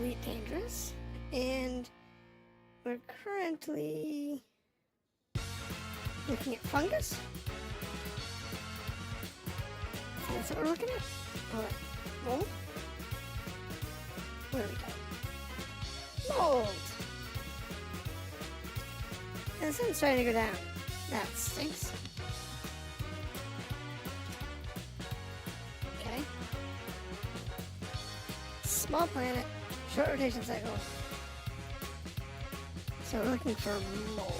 Elite Dangerous. And we're currently looking at fungus. That's what we're looking at. Alright. Mold. Where do we go? Mold! And the sun's starting to go down. That stinks. Okay. Small planet, short rotation cycle. So we're looking for mold.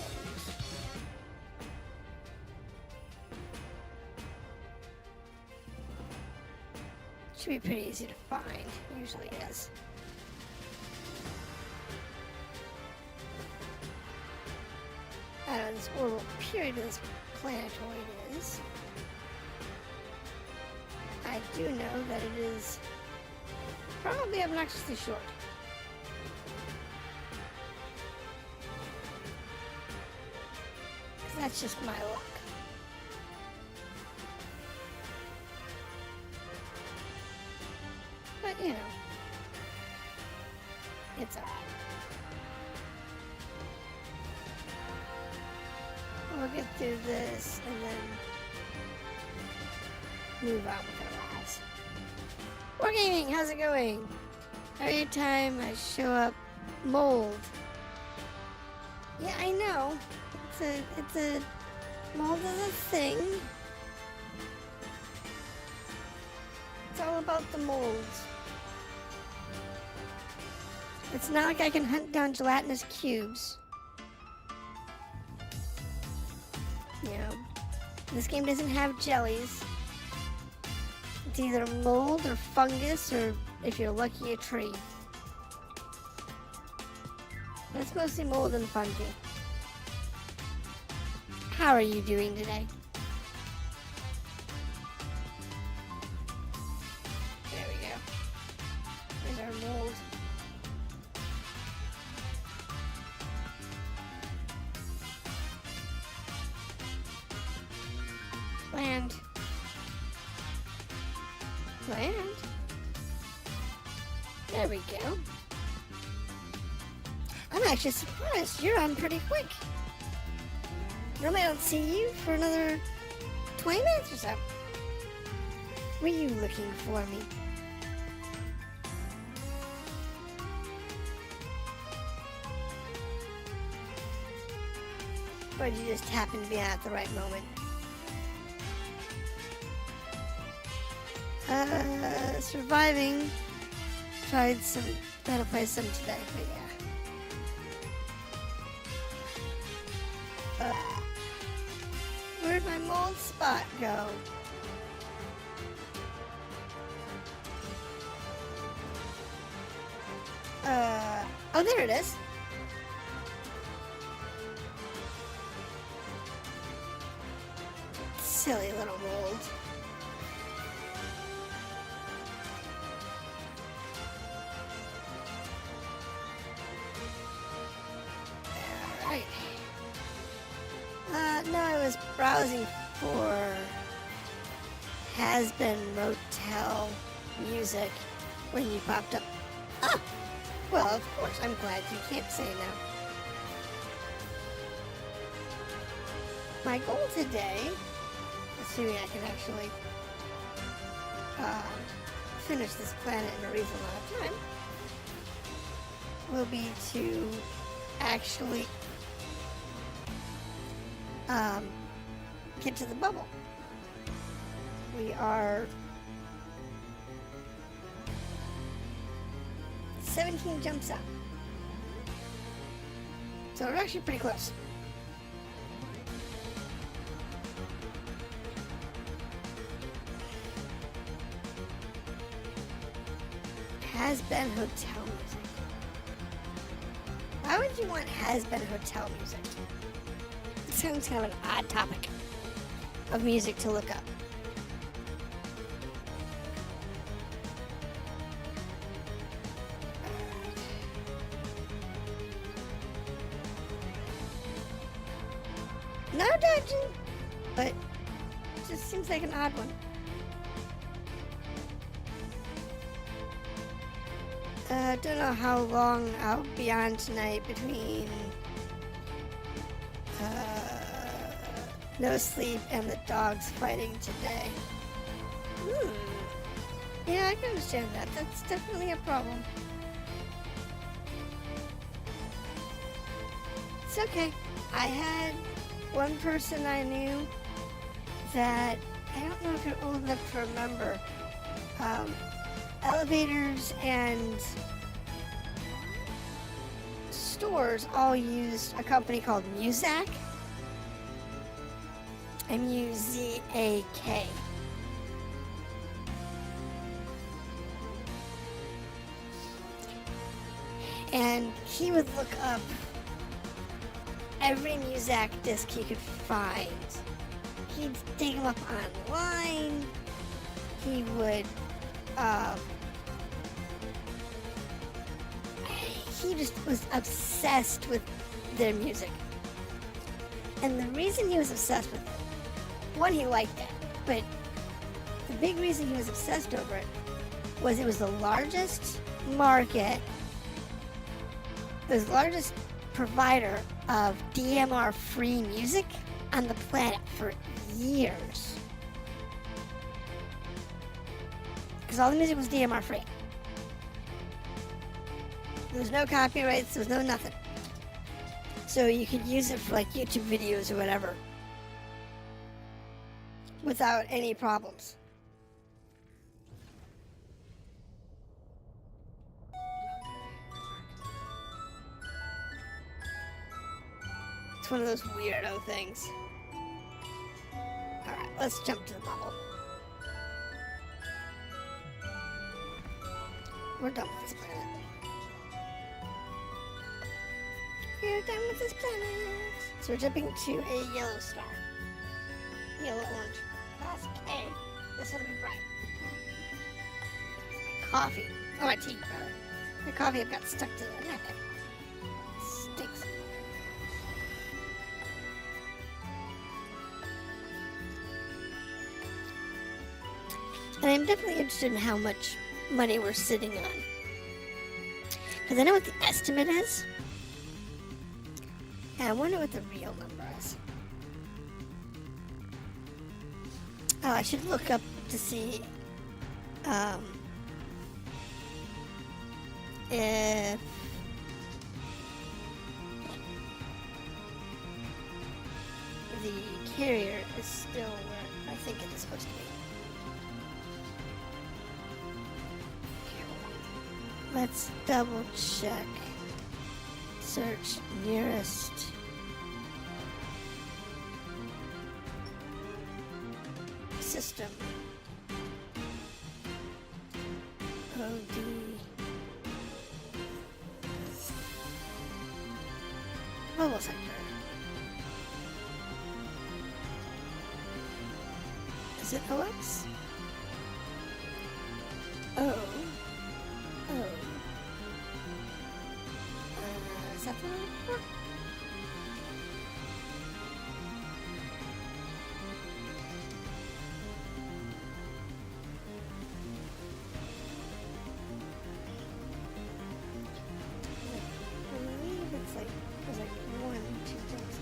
Should be pretty easy to find. Usually is. I don't know this orbital period of this planetoid is. I do know that it is probably obnoxiously short. That's just my luck. But, you know, it's alright. We'll get through this and then move on with our lives. Wargaming, how's it going? Every time I show up, mold. Yeah, I know. It's a mold is a thing. It's all about the molds. It's not like I can hunt down gelatinous cubes. You know, this game doesn't have jellies. It's either mold or fungus or, if you're lucky, a tree. But it's mostly mold and fungi. How are you doing today? There we go. There's our mold. Land. Land. There we go. I'm actually surprised. You're on pretty quick. Normally I don't see you for another 20 minutes or so. Were you looking for me? Or did you just happen to be at the right moment? Surviving. Tried some, gotta play some today, but yeah. Where'd my mold spot go? Oh, there it is. Silly little mold. Alright. No, I was browsing for has-been motel music when you popped up. Ah! Well, of course, I'm glad you can't say no. My goal today, assuming I can actually finish this planet in a reasonable amount of time, will be to actually get to the bubble. We are 17 jumps out. So we're actually pretty close. Has-been hotel music. Why would you want has-been hotel music? It sounds kind of an odd topic of music to look up. No dodging, but it just seems like an odd one. Don't know how long I'll be on tonight between no sleep and the dogs fighting today. Yeah, I can understand that. That's definitely a problem. It's okay. I had one person I knew that, I don't know if you're old enough to remember, elevators and stores all used a company called Muzak. M-U-Z-A-K. And he would look up every Muzak disc he could find. He'd dig them up online. He would, he just was obsessed with their music. And the reason he was obsessed with it, one, he liked it, but the big reason he was obsessed over it was the largest market, the largest provider of DMR-free music on the planet for years. Because all the music was DMR-free. There was no copyrights, there was no nothing. So you could use it for like YouTube videos or whatever without any problems. It's one of those weirdo things. Alright, let's jump to the bubble. We're done with this planet. We're done with this planet. So we're jumping to a yellow star. Yellow orange. That's K. This will be bright. My coffee. Oh, my tea, rather. My coffee I've got stuck to the neck. Stinks. And I'm definitely interested in how much money we're sitting on. Because I know what the estimate is. And I wonder what the real number is. Oh, I should look up to see if the carrier is still where I think it is supposed to be. Let's double check. Search nearest system. OD. Mobile sector. Is it OX? Oh. Is that the one? I believe it's like, there's like 1, 2 things.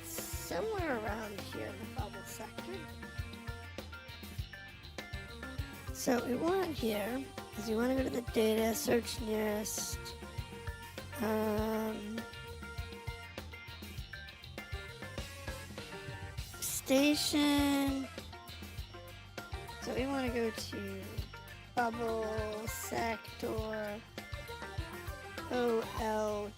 Somewhere around here in the bubble sector. So what we want here is we want to go to the data, search nearest, station. So we want to go to bubble sector OL-Y.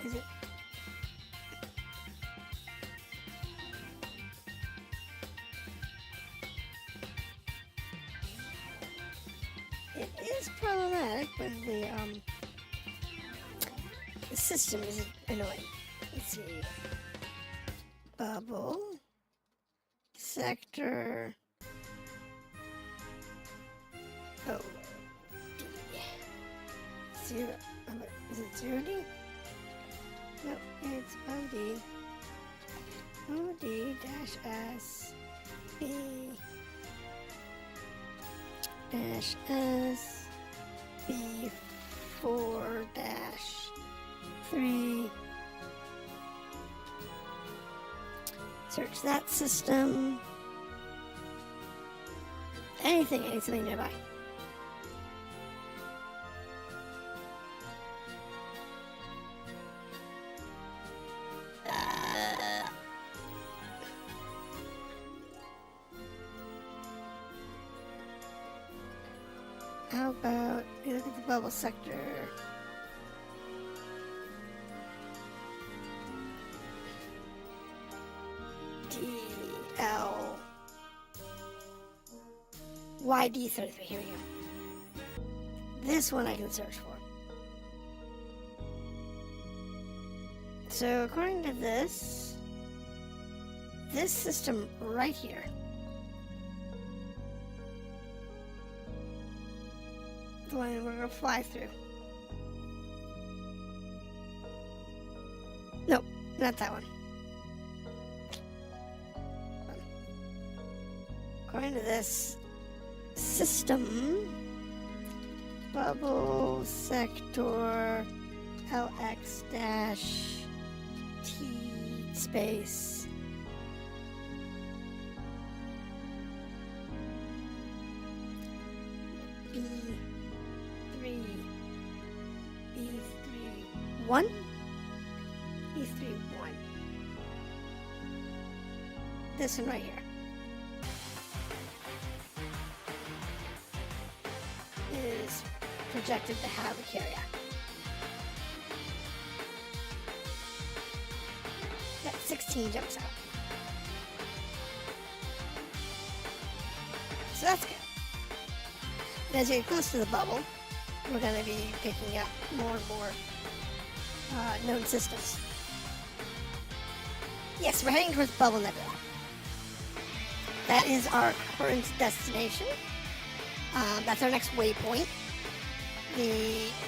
Is it? It is problematic when the system is annoying. Let's see. Bubble sector. Oh. zero. Is it 0D? No, it's OD. OD dash S B dash S B 4 dash 3. Search that system. Anything, I need something nearby. How about we look at the bubble sector? DL YD33. Here we go. This one I can search for. So according to this system right here, the one we're gonna fly through. Nope, not that one. According to this system, bubble sector LX dash T space B3 1 B3 1. This one right here is projected to have a carrier. That 16 jumps out. So that's good. And as you get close to the bubble, we're going to be picking up more and more known systems. Yes, we're heading towards Bubble Nebula. That is our current destination. That's our next waypoint.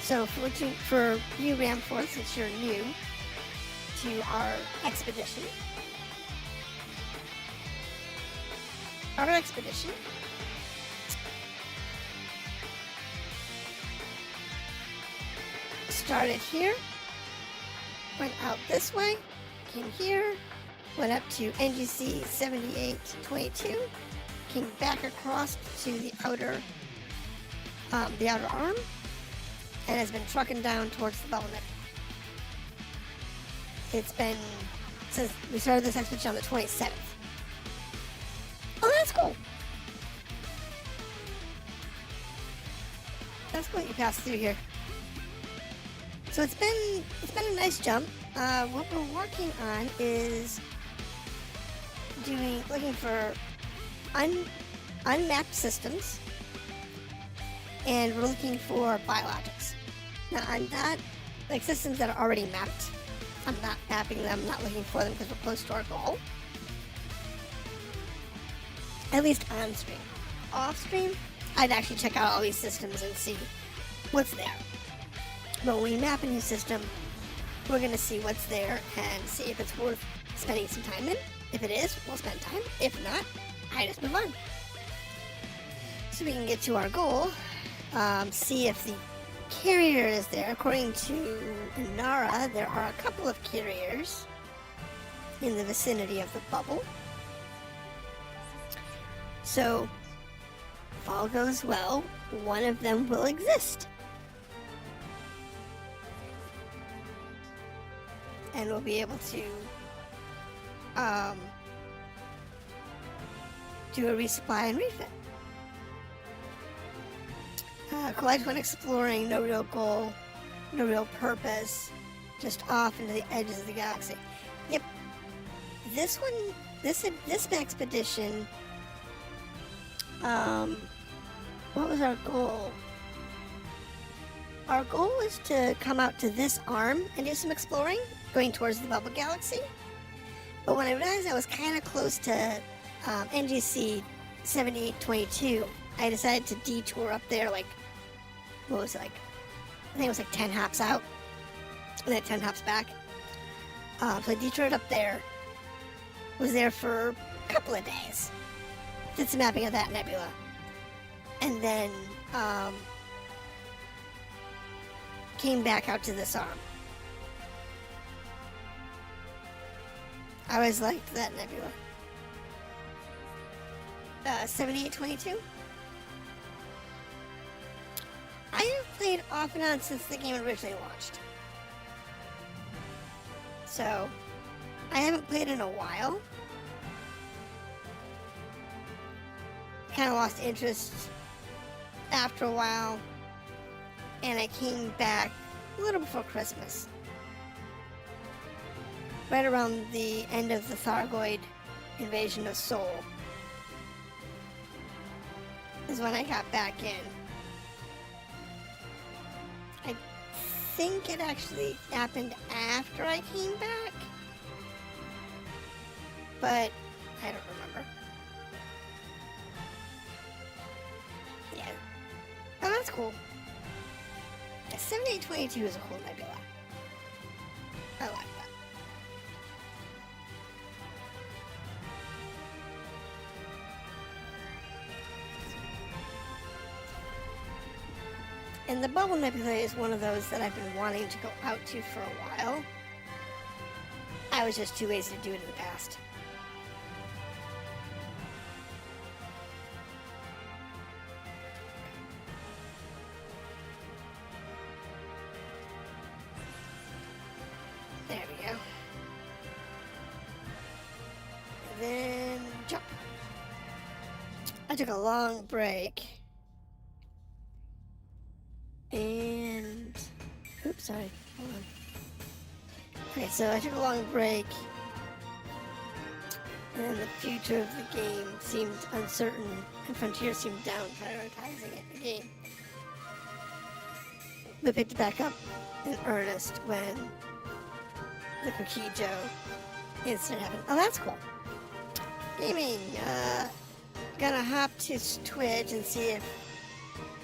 So for you Ramforth, since you're new to our expedition, started here, went out this way, came here, went up to NGC 7822, came back across to the outer arm, and has been trucking down towards the Bubble Nebula. It's been since we started this expedition on the 27th. Oh, that's cool. That's cool you passed through here. So it's been a nice jump. What we're working on is looking for unmapped systems, and we're looking for biologics. Now I'm not like systems that are already mapped. I'm not mapping them, not looking for them because we're close to our goal. At least on stream. Off stream, I'd actually check out all these systems and see what's there. But when we map a new system, we're going to see what's there and see if it's worth spending some time in. If it is, we'll spend time. If not, I just move on. So we can get to our goal, see if the carrier is there. According to Inara, there are a couple of carriers in the vicinity of the bubble. So, if all goes well, one of them will exist. And we'll be able to do a resupply and refit. Collect when exploring, no real goal, no real purpose, just off into the edges of the galaxy. Yep. This expedition, what was our goal? Our goal is to come out to this arm and do some exploring, going towards the Bubble Galaxy. But when I realized I was kind of close to NGC 7822, I decided to detour up there, like, what was it, like I think it was like 10 hops out, and then 10 hops back. So I detoured up there, was there for a couple of days, did some mapping of that nebula, and then came back out to this arm. I always liked that nebula. 7822. I have played off and on since the game originally launched. So, I haven't played in a while. Kind of lost interest after a while. And I came back a little before Christmas. Right around the end of the Thargoid invasion of Sol is when I got back in. I think it actually happened after I came back, but I don't remember. Yeah. Oh, that's cool. Yeah, 7822 is a cool nebula. I like that. And the Bubble Nebula is one of those that I've been wanting to go out to for a while. I was just too lazy to do it in the past. There we go. And then jump. I took a long break. And, oops, sorry, hold on. Okay, so I took a long break, and the future of the game seemed uncertain, and Frontier seemed down prioritizing it, the game. But picked it back up in earnest when the Kokijo incident happened. Oh, that's cool. Gaming, gonna hop to Twitch and see if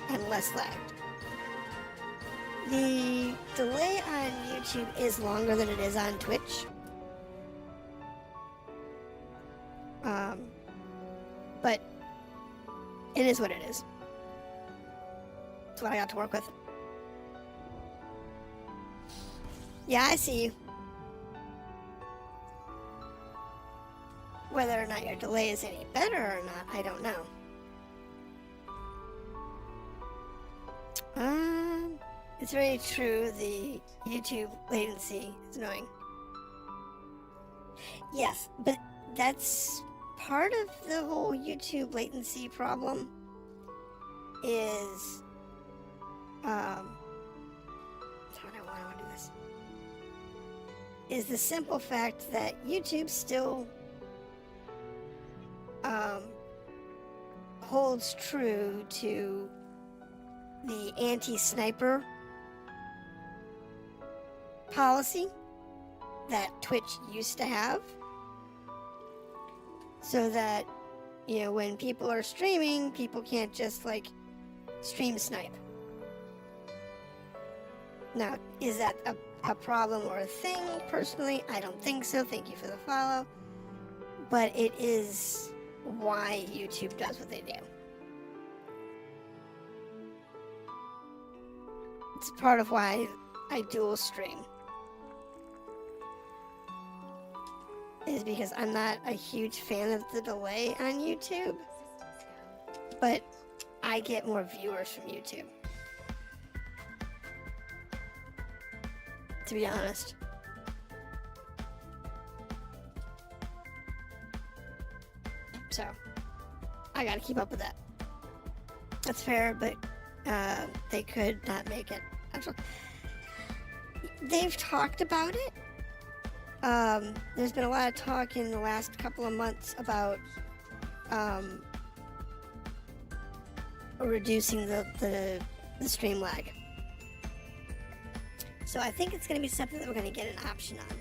I'm less lagged. The delay on YouTube is longer than it is on Twitch. But it is what it is. It's what I got to work with. Yeah, I see you. Whether or not your delay is any better or not, I don't know. It's very true, the YouTube latency is annoying. Yes, but that's part of the whole YouTube latency problem is, how do I want to do this? Is the simple fact that YouTube still holds true to the anti-sniper policy that Twitch used to have, so that, you know, when people are streaming, people can't just like stream snipe. Now, is that a problem or a thing? Personally, I don't think so. Thank you for the follow. But it is why YouTube does what they do. It's part of why I dual stream. Is because I'm not a huge fan of the delay on YouTube, but I get more viewers from YouTube, to be honest. So I gotta keep up with that. That's fair, but they could not make it. Actually, they've talked about it. There's been a lot of talk in the last couple of months about reducing the stream lag. So I think it's going to be something that we're going to get an option on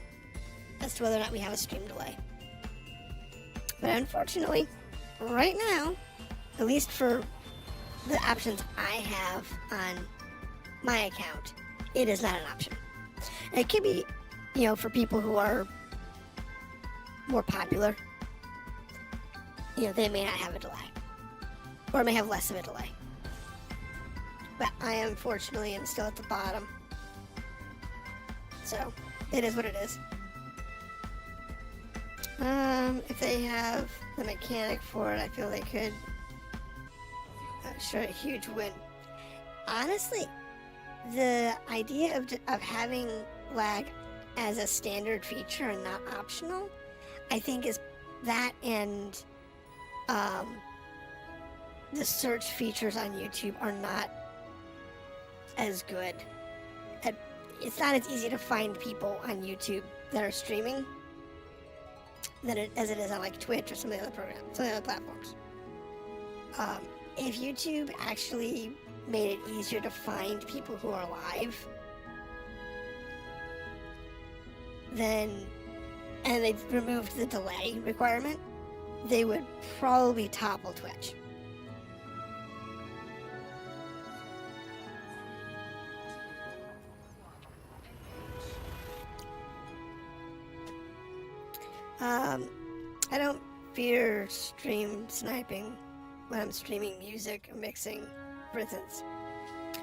as to whether or not we have a stream delay. But unfortunately, right now, at least for the options I have on my account, it is not an option. And it could be, for people who are more popular, they may not have a delay, or may have less of a delay. But I unfortunately am still at the bottom, so it is what it is. If they have the mechanic for it, I feel they could show a huge win. Honestly, the idea of having lag as a standard feature and not optional, I think is that, and the search features on YouTube are not as good. It's not as easy to find people on YouTube that are streaming as it is on like Twitch or some of the other platforms. If YouTube actually made it easier to find people who are live, and they removed the delay requirement, they would probably topple Twitch. I don't fear stream sniping when I'm streaming music or mixing, for instance.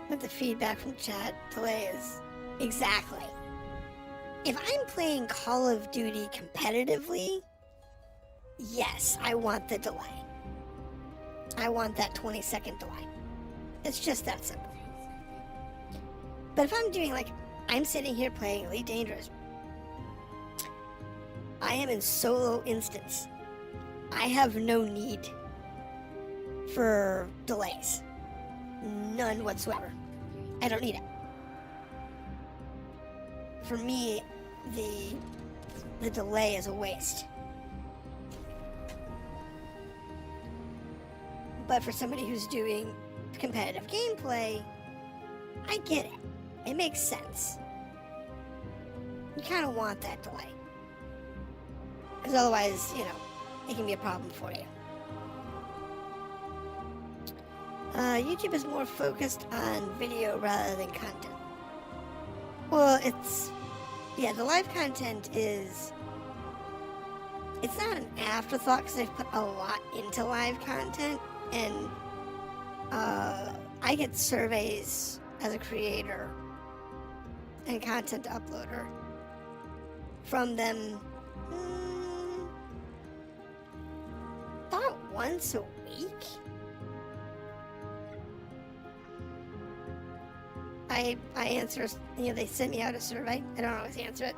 But the feedback from chat delay is exactly. If I'm playing Call of Duty competitively, yes, I want the delay. I want that 20-second delay. It's just that simple. But if I'm doing, I'm sitting here playing Elite Dangerous, I am in solo instance. I have no need for delays. None whatsoever. I don't need it. For me, the delay is a waste. But for somebody who's doing competitive gameplay, I get it. It makes sense. You kind of want that delay. Because otherwise, it can be a problem for you. YouTube is more focused on video rather than content. Well, the live content it's not an afterthought because they've put a lot into live content, and I get surveys as a creator and content uploader from them about once a week. I answer, they send me out a survey. I don't always answer it.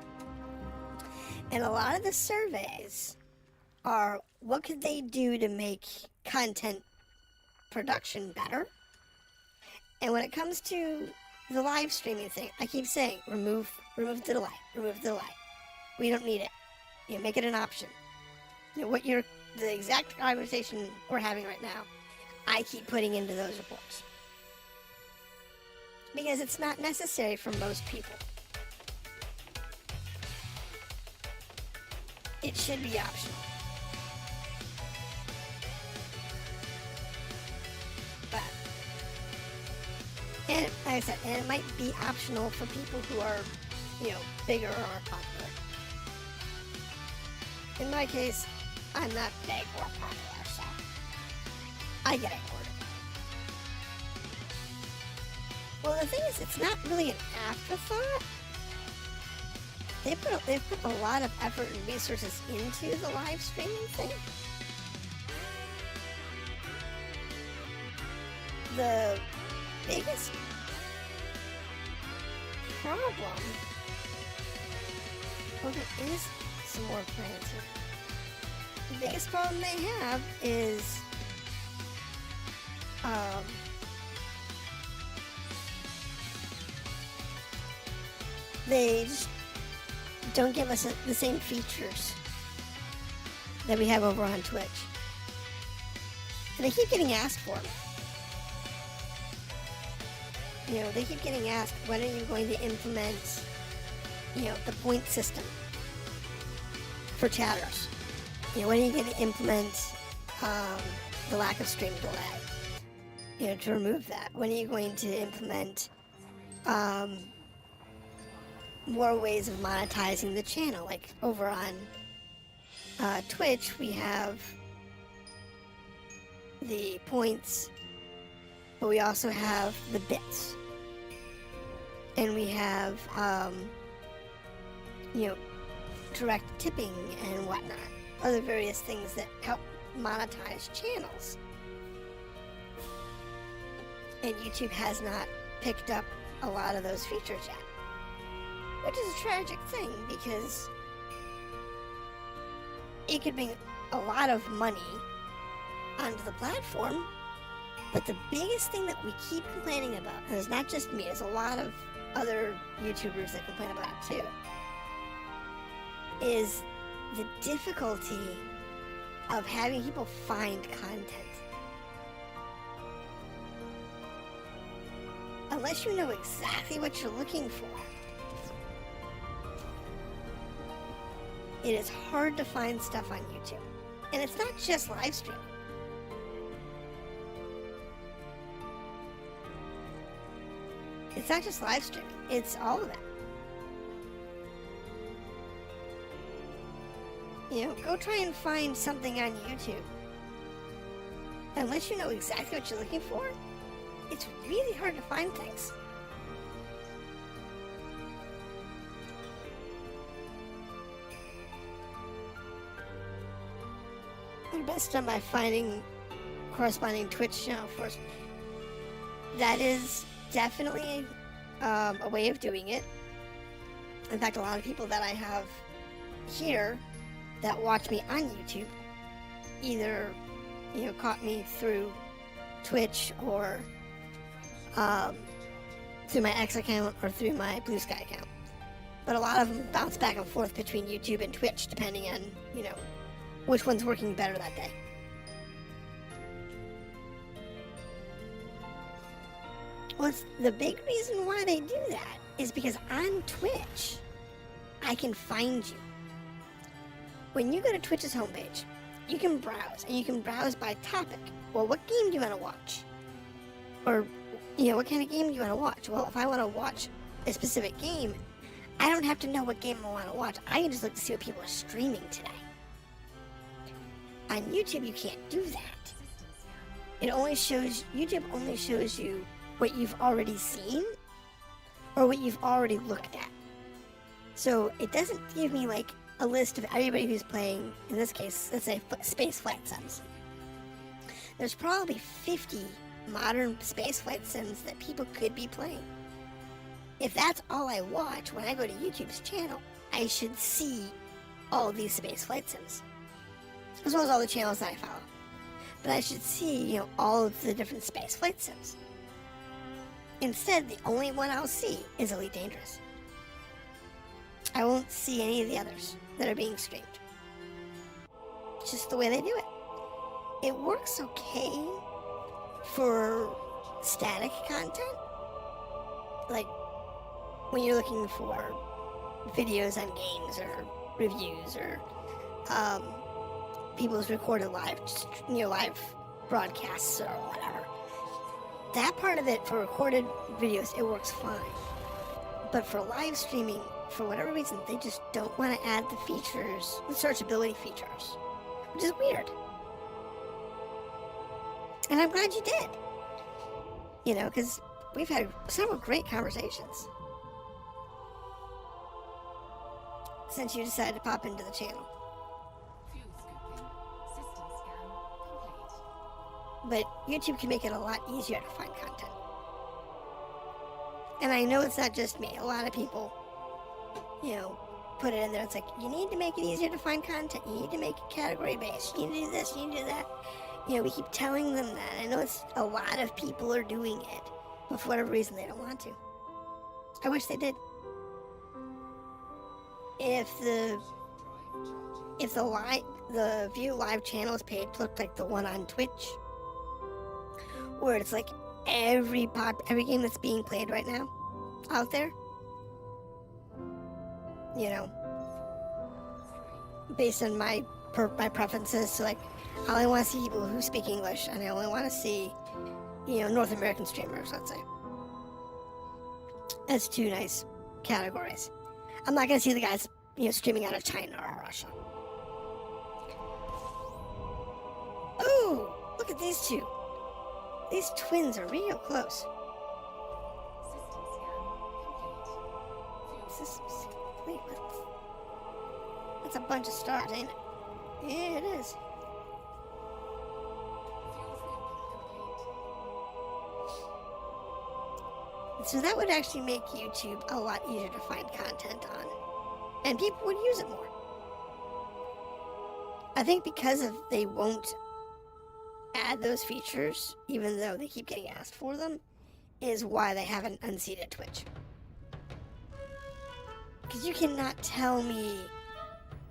And a lot of the surveys are, what could they do to make content production better? And when it comes to the live streaming thing, I keep saying, remove the delay. We don't need it. Make it an option. The exact conversation we're having right now, I keep putting into those reports. Because it's not necessary for most people. It should be optional. But, and like I said, and it might be optional for people who are, bigger or more popular. In my case, I'm not big or popular, so I get ignored. Well, the thing is, it's not really an afterthought. They've put a lot of effort and resources into the live streaming thing. The biggest problem, well, there is some more plans here. The biggest problem they have is they just don't give us the same features that we have over on Twitch. And they keep getting asked for them. They keep getting asked, when are you going to implement, the point system for chatters? When are you going to implement the lack of stream delay? To remove that. When are you going to implement more ways of monetizing the channel. Like over on Twitch, we have the points, but we also have the bits, and we have direct tipping and whatnot, other various things that help monetize channels. And YouTube has not picked up a lot of those features yet, which is a tragic thing because it could bring a lot of money onto the platform. But the biggest thing that we keep complaining about, and it's not just me, there's a lot of other YouTubers that complain about it too, is the difficulty of having people find content. Unless you know exactly what you're looking for, it is hard to find stuff on YouTube. And it's not just live streaming. It's not just live streaming, it's all of it. Go try and find something on YouTube. Unless you know exactly what you're looking for, it's really hard to find things. They're best done by finding corresponding Twitch channel first. That is definitely a way of doing it. In fact, a lot of people that I have here that watch me on YouTube either caught me through Twitch or through my X account or through my Blue Sky account. But a lot of them bounce back and forth between YouTube and Twitch depending on which one's working better that day. Well, the big reason why they do that is because on Twitch, I can find you. When you go to Twitch's homepage, you can browse, and you can browse by topic. Well, what game do you want to watch? Or, what kind of game do you want to watch? Well, if I want to watch a specific game, I don't have to know what game I want to watch. I can just look to see what people are streaming today. On YouTube, you can't do that. YouTube only shows you what you've already seen or what you've already looked at. So it doesn't give me like a list of everybody who's playing, in this case, let's say space flight sims. There's probably 50 modern space flight sims that people could be playing. If that's all I watch when I go to YouTube's channel, I should see all these space flight sims, as well as all the channels that I follow. But I should see, all of the different space flight sims. Instead, the only one I'll see is Elite Dangerous. I won't see any of the others that are being streamed. It's just the way they do it. It works okay for static content. Like when you're looking for videos on games or reviews or people's recorded live broadcasts or whatever. That part of it, for recorded videos, it works fine. But for live streaming, for whatever reason, they just don't want to add the features, the searchability features, which is weird. And I'm glad you did. Because we've had several great conversations since you decided to pop into the channel. But YouTube can make it a lot easier to find content. And I know it's not just me. A lot of people, put it in there. It's like, you need to make it easier to find content. You need to make it category-based. You need to do this, you need to do that. We keep telling them that. I know it's a lot of people are doing it, but for whatever reason, they don't want to. I wish they did. If the View Live channels page looked like the one on Twitch, where it's like every game that's being played right now out there, based on my preferences. So like, I only want to see people who speak English, and I only want to see, North American streamers, let's say. That's two nice categories. I'm not gonna see the guys, streaming out of China or Russia. Oh, look at these two. These twins are real close. Wait, what? That's a bunch of stars, ain't it? Yeah, it is. So that would actually make YouTube a lot easier to find content on. And people would use it more. I think because of they won't add those features, even though they keep getting asked for them, is why they haven't unseated Twitch. Because you cannot tell me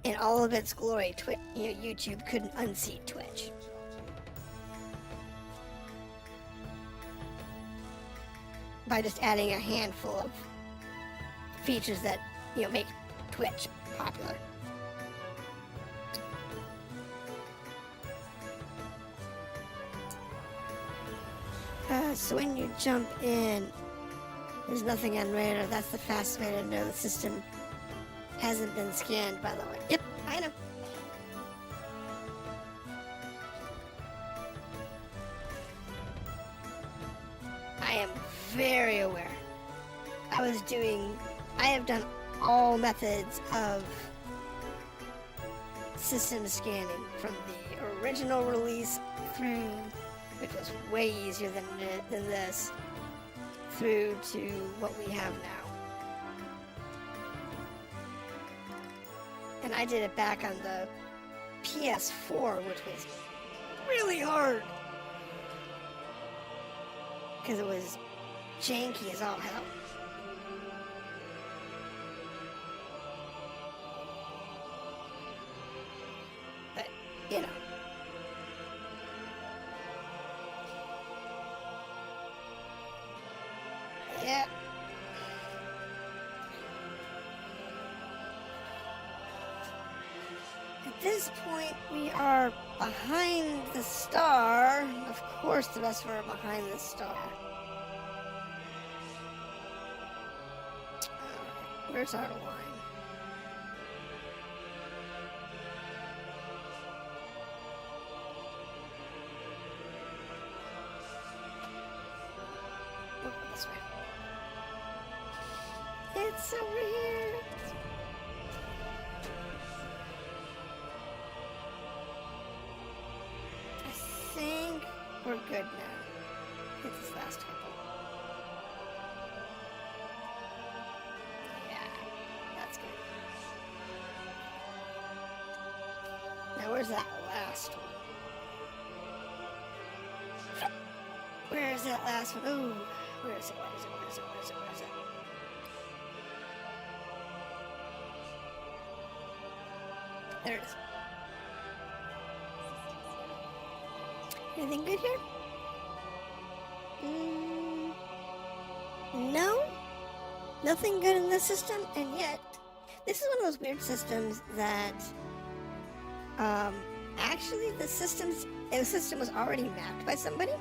in all of its glory, YouTube couldn't unseat Twitch. By just adding a handful of features that, make Twitch popular. So when you jump in, there's nothing on radar. That's the fastest way to know the system hasn't been scanned, by the way. Yep, I know. I am very aware. I have done all methods of system scanning from the original release through, which was way easier than this, through to what we have now. And I did it back on the PS4, which was really hard. Because it was janky as all hell. But, Yeah. At this point, we are behind the star. Of course, the rest of us are behind the star. Where's our line? Oh, this way. It's over here. I think we're good now. Hit this last couple. Yeah, that's good. Now where's that last one? Where is that last one? Ooh, where is it? Where is it? Where is it? Where is it? Where is it? There it is. Anything good here? No. Nothing good in this system, and yet, this is one of those weird systems that, actually the system was already mapped by somebody.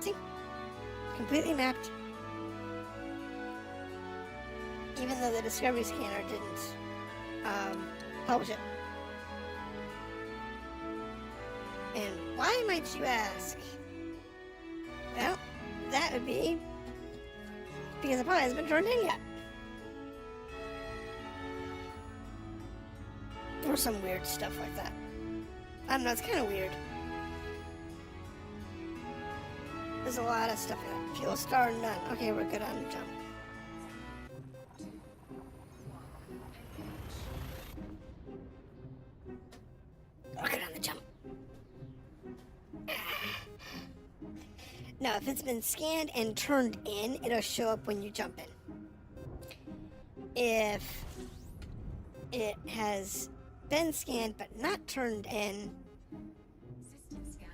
See? Completely mapped. Even though the Discovery Scanner didn't publish it. And why might you ask? Well, that would be because the probably hasn't been turned in yet. Or some weird stuff like that. I don't know, it's kind of weird. There's a lot of stuff in it. Fuel star, none. Okay, we're good on the jump. We're good on the jump. Now, if it's been scanned and turned in, it'll show up when you jump in. If it has been scanned but not turned in, System scan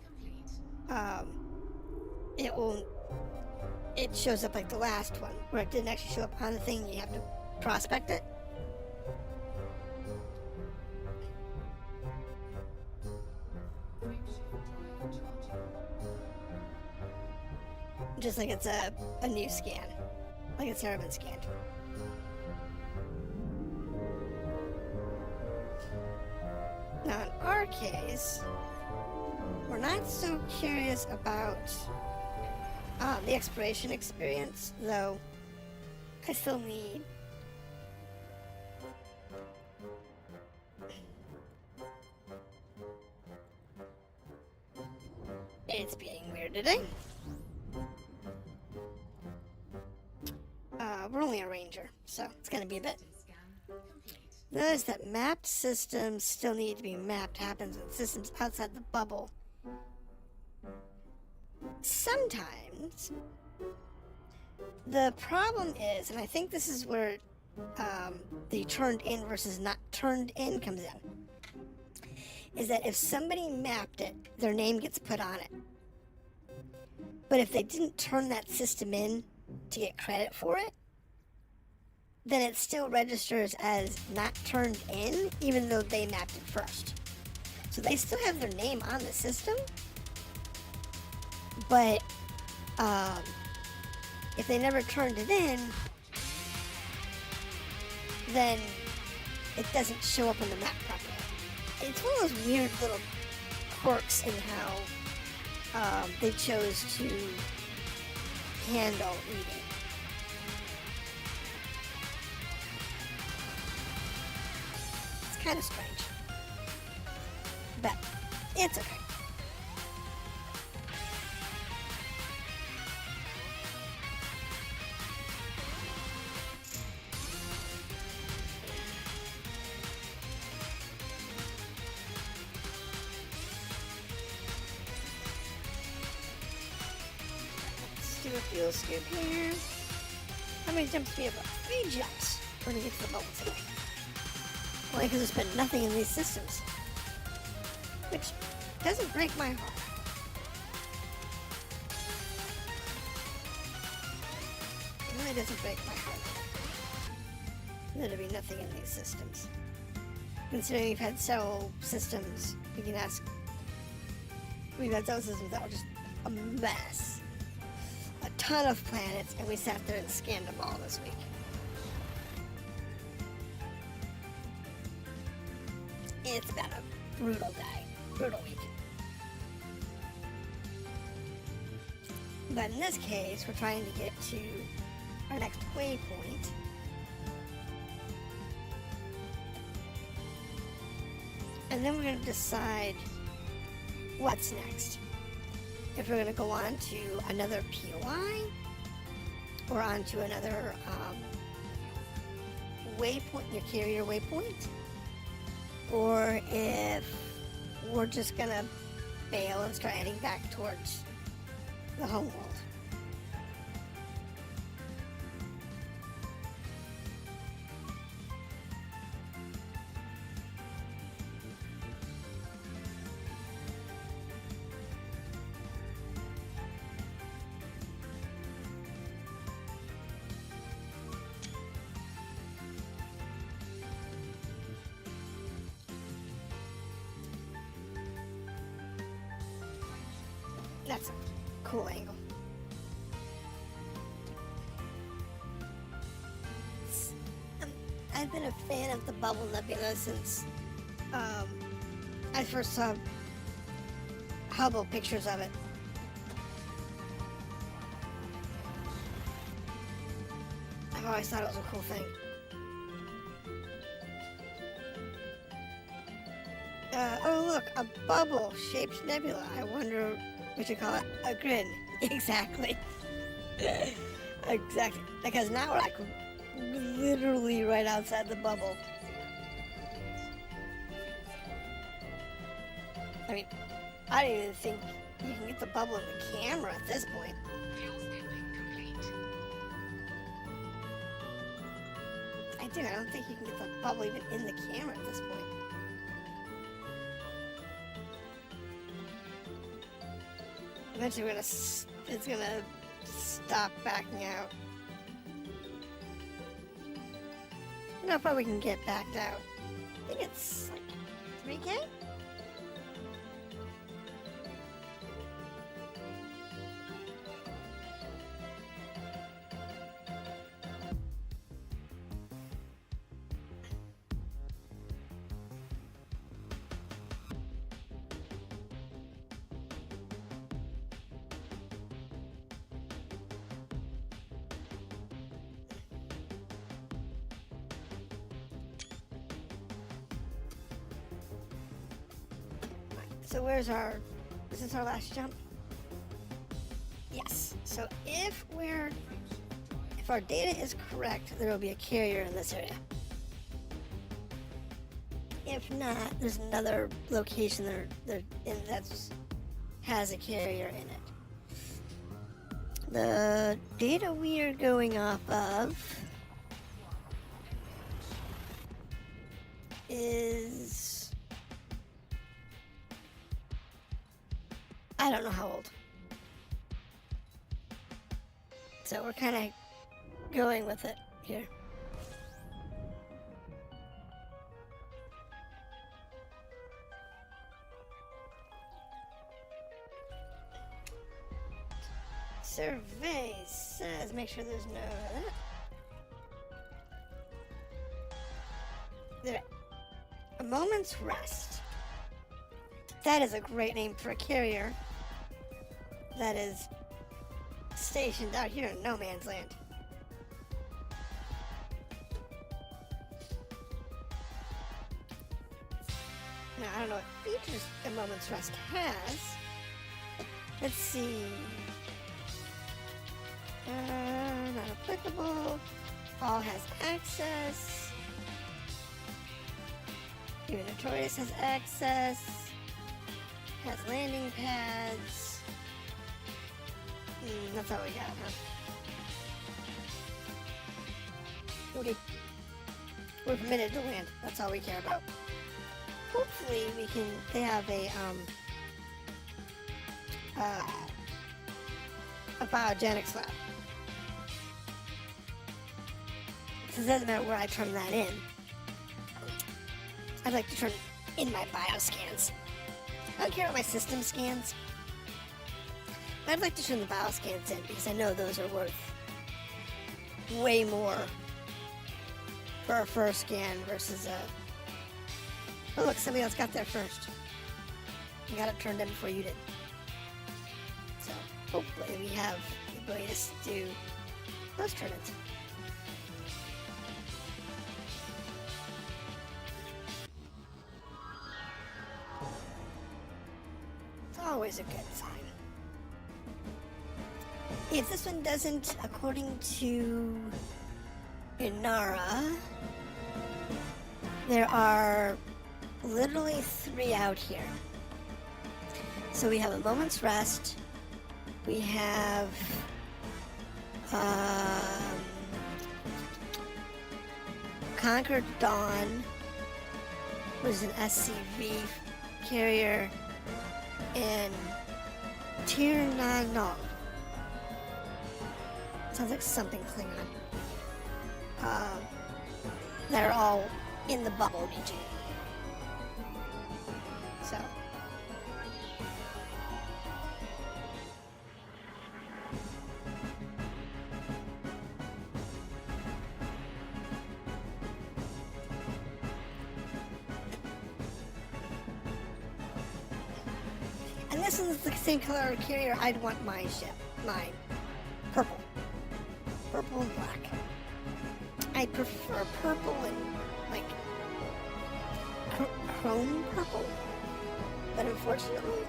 complete. It shows up like the last one, where it didn't actually show up on the thing. You have to prospect it. just like it's a new scan, like it's never been scanned. Now in our case, we're not so curious about the exploration experience, though I still need it's being weird today. We're only a ranger, so it's gonna be a bit. Notice that mapped systems still need to be mapped. Happens in systems outside the bubble. Sometimes the problem is, and I think this is where the turned in versus not turned in comes in, is that if somebody mapped it, their name gets put on it. But if they didn't turn that system in to get credit for it, then it still registers as not turned in, even though they mapped it first. So they still have their name on the system, but if they never turned it in, then it doesn't show up on the map properly. It's one of those weird little quirks in how they chose to handle reading. It's kind of strange, but it's okay. Let's do a fuel scoop here. How many jumps do we have? 3 jumps. We're gonna get to the bubble today. Only because there's been nothing in these systems, which doesn't break my heart. It really doesn't break my heart that there'll be nothing in these systems. Considering we've had several systems, we can ask. We've had several systems that were just a mess. A ton of planets, and we sat there and scanned them all this week. It's been a brutal day, brutal week. But in this case, we're trying to get to our next waypoint. And then we're going to decide what's next. If we're going to go on to another POI, or on to another waypoint, your carrier waypoint, or if we're just going to bail and start heading back towards the home world. That's a cool angle. I've been a fan of the Bubble Nebula since I first saw Hubble pictures of it. I've always thought it was a cool thing. Oh look, a bubble-shaped nebula. I wonder we should call it a grin. Exactly. Exactly. Because now we're like literally right outside the bubble. I mean, I don't even think you can get the bubble in the camera at this point. Fuel scooping complete. I don't think you can get the bubble even in the camera at this point. Eventually it's gonna stop backing out. I don't know if we can get backed out. I think it's like 3K? So is this our last jump? Yes. So if our data is correct, there will be a carrier in this area. If not, there's another location that has a carrier in it. The data we are going off of is, I don't know how old. So we're kind of going with it here. Survey says, make sure there's no that. There. A moment's rest. That is a great name for a carrier that is stationed out here in no man's land. Now, I don't know what features a moment's rest has. Let's see. Not applicable. All has access. Even Notorious has access. Has landing pads. That's all we got, huh? Okay. We're permitted to land. That's all we care about. Hopefully they have a biogenics lab. So it doesn't matter where I turn that in. I'd like to turn in my bioscans. I don't care about my system scans. But I'd like to turn the bioscans in because I know those are worth way more for a first scan versus a... Oh look, somebody else got there first. You got it turned in before you did. So hopefully we have the ability to do those turn-ins. It's always a good sign. If this one doesn't, according to Inara, there are literally 3 out here. So we have a moment's rest. We have Conquered Dawn, which is an SCV carrier, and Tir Na Nong. Sounds like something Klingon. That are all in the bubble region. So. And this is the same color carrier I'd want my ship. Mine. Purple. Purple and black. I prefer purple and like chrome purple, but unfortunately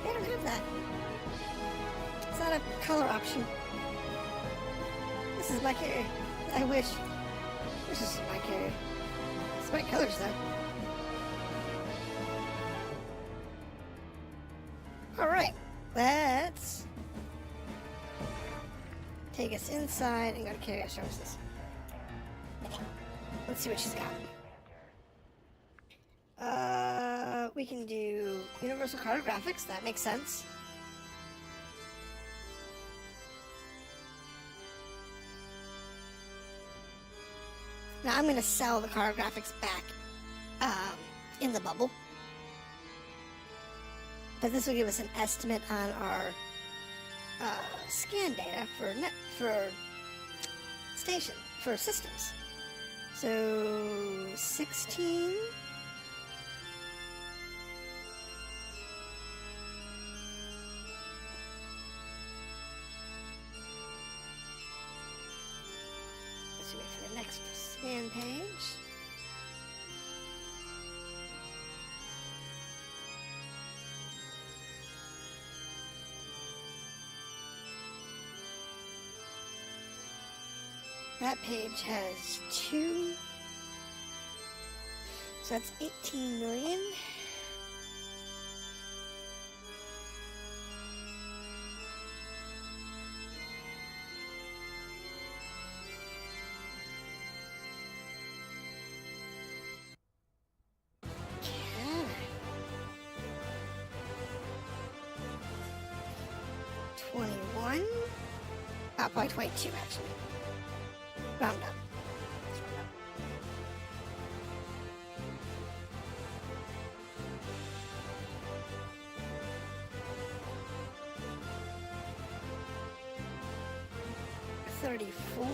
they don't have that. It's not a color option. This is my carrier. I wish this is my carrier. It's my colors though. All right, let's take us inside and go to carrier services. Let's see what she's got. We can do universal cartographics. That makes sense. Now I'm going to sell the cartographics back in the bubble. But this will give us an estimate on our scan data for systems. So 16. Let's wait for the next scan page. That page has 2. So that's 18 million. Okay. 21. Probably 22 actually. Round up. 34.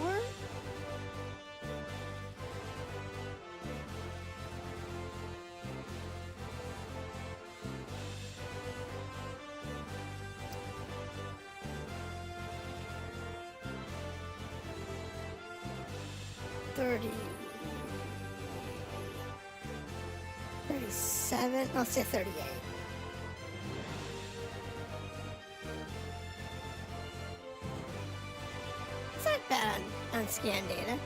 $30. 37. I'll say 38. It's not bad on scan data.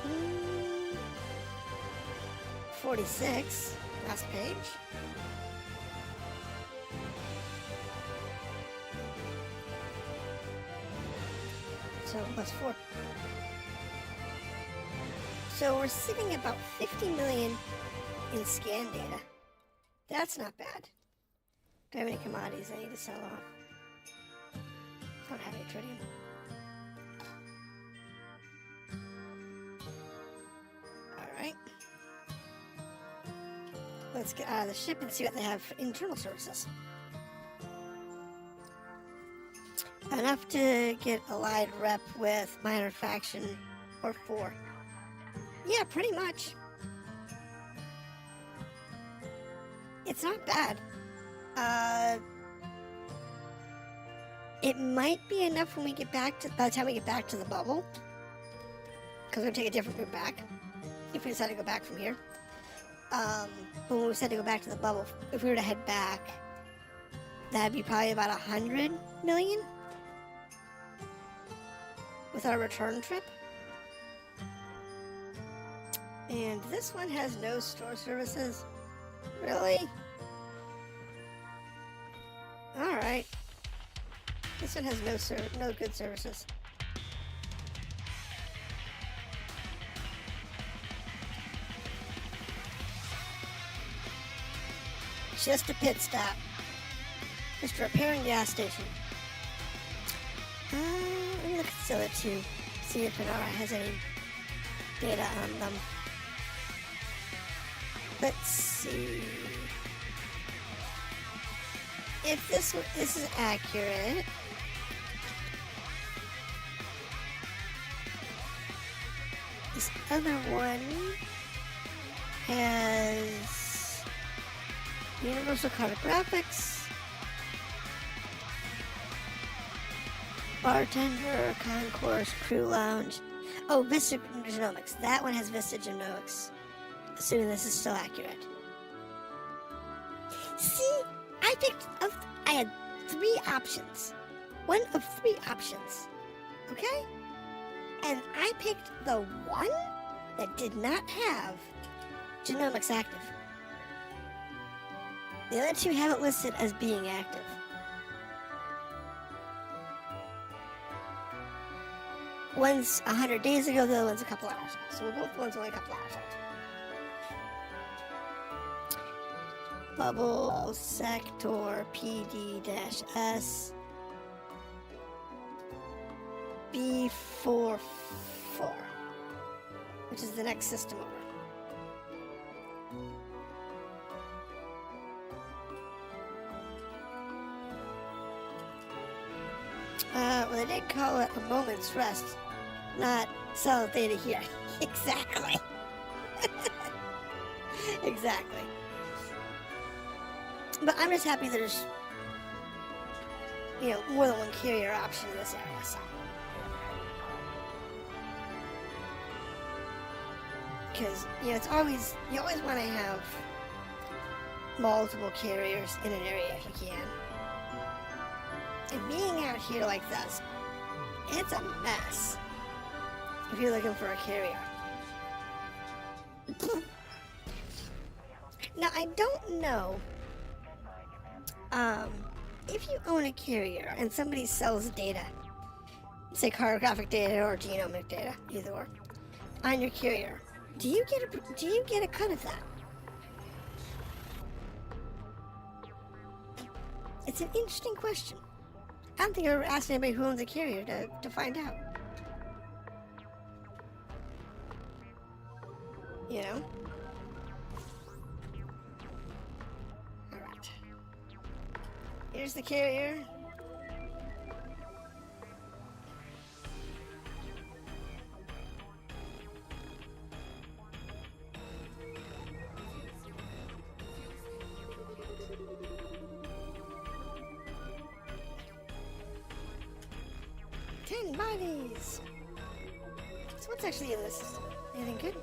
Mm, 46. Last page. So plus 4. So we're sitting at about 50 million in scan data. That's not bad. Do I have any commodities I need to sell off? Don't have any tritium. Alright. Let's get out of the ship and see what they have for internal services. Enough to get allied rep with minor faction or 4. Yeah, pretty much. It's not bad. It might be enough when we get back to, by the time we get back to the bubble. Because we're going to take a different route back. If we decide to go back from here. But when we decide to go back to the bubble, if we were to head back, that'd be probably about 100 million. With our return trip. And this one has no store services. Really? Alright. This one has no good services. Just a pit stop. Just repairing gas station. Let me look at the other two. See if Panara has any data on them. Let's see. If this is accurate. This other one has universal cartographics. Bartender, concourse, crew lounge. Oh, Vista Genomics. That one has Vista Genomics. Assuming this is still accurate. See, I had 3 options. One of 3 options. Okay? And I picked the one that did not have genomics active. The other 2 have it listed as being active. One's 100 days ago, the other one's a couple hours ago. So we'll go with the one's only a couple hours old. Bubble sector PD-S B44, which is the next system over. Well, they did call it a moment's rest, not solid data here. Exactly. Exactly. But I'm just happy there's, more than one carrier option in this area. So. Because, it's always, you always want to have multiple carriers in an area if you can. And being out here like this, it's a mess if you're looking for a carrier. Now, I don't know if you own a carrier and somebody sells data, say cartographic data or genomic data, either or, on your carrier, do you get a cut of that? It's an interesting question. I don't think I've ever asked anybody who owns a carrier to find out. You know? Alright. Here's the carrier. Bodies. So what's actually in this system? Anything good?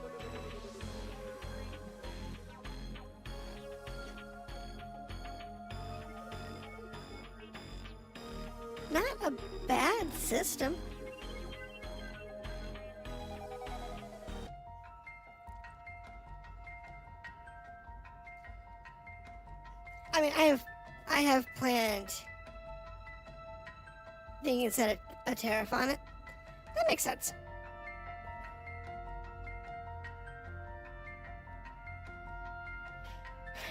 Not a bad system. I mean, I have planned thinking to set a tariff on it. That makes sense.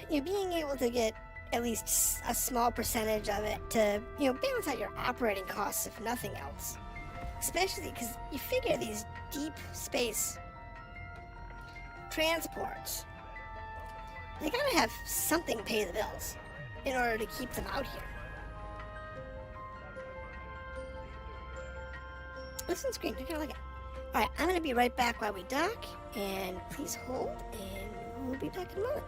You know, being able to get at least a small percentage of it to, balance out your operating costs, if nothing else. Especially because you figure these deep space transports, they gotta have something to pay the bills in order to keep them out here. Listen, screen, you're gonna like it. Alright, I'm gonna be right back while we dock, and please hold, and we'll be back in a moment.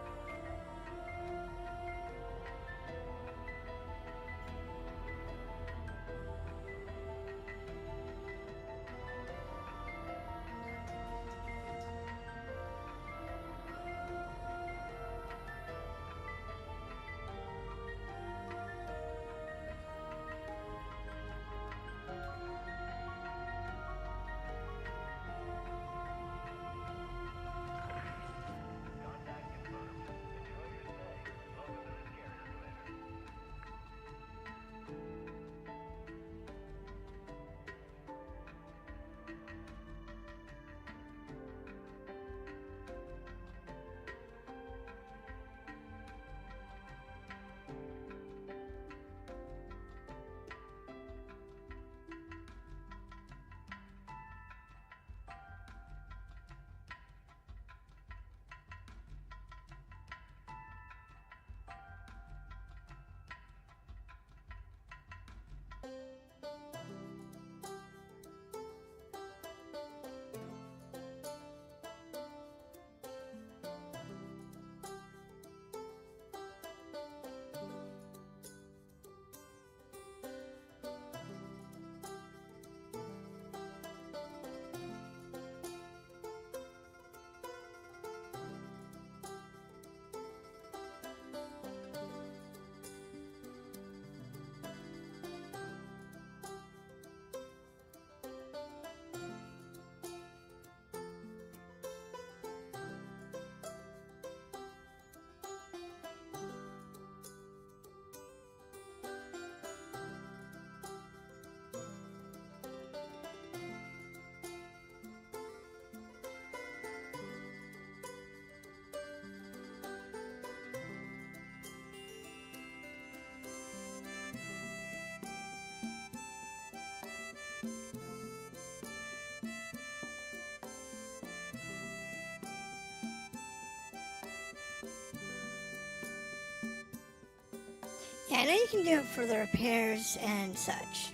Yeah, I know you can do it for the repairs and such.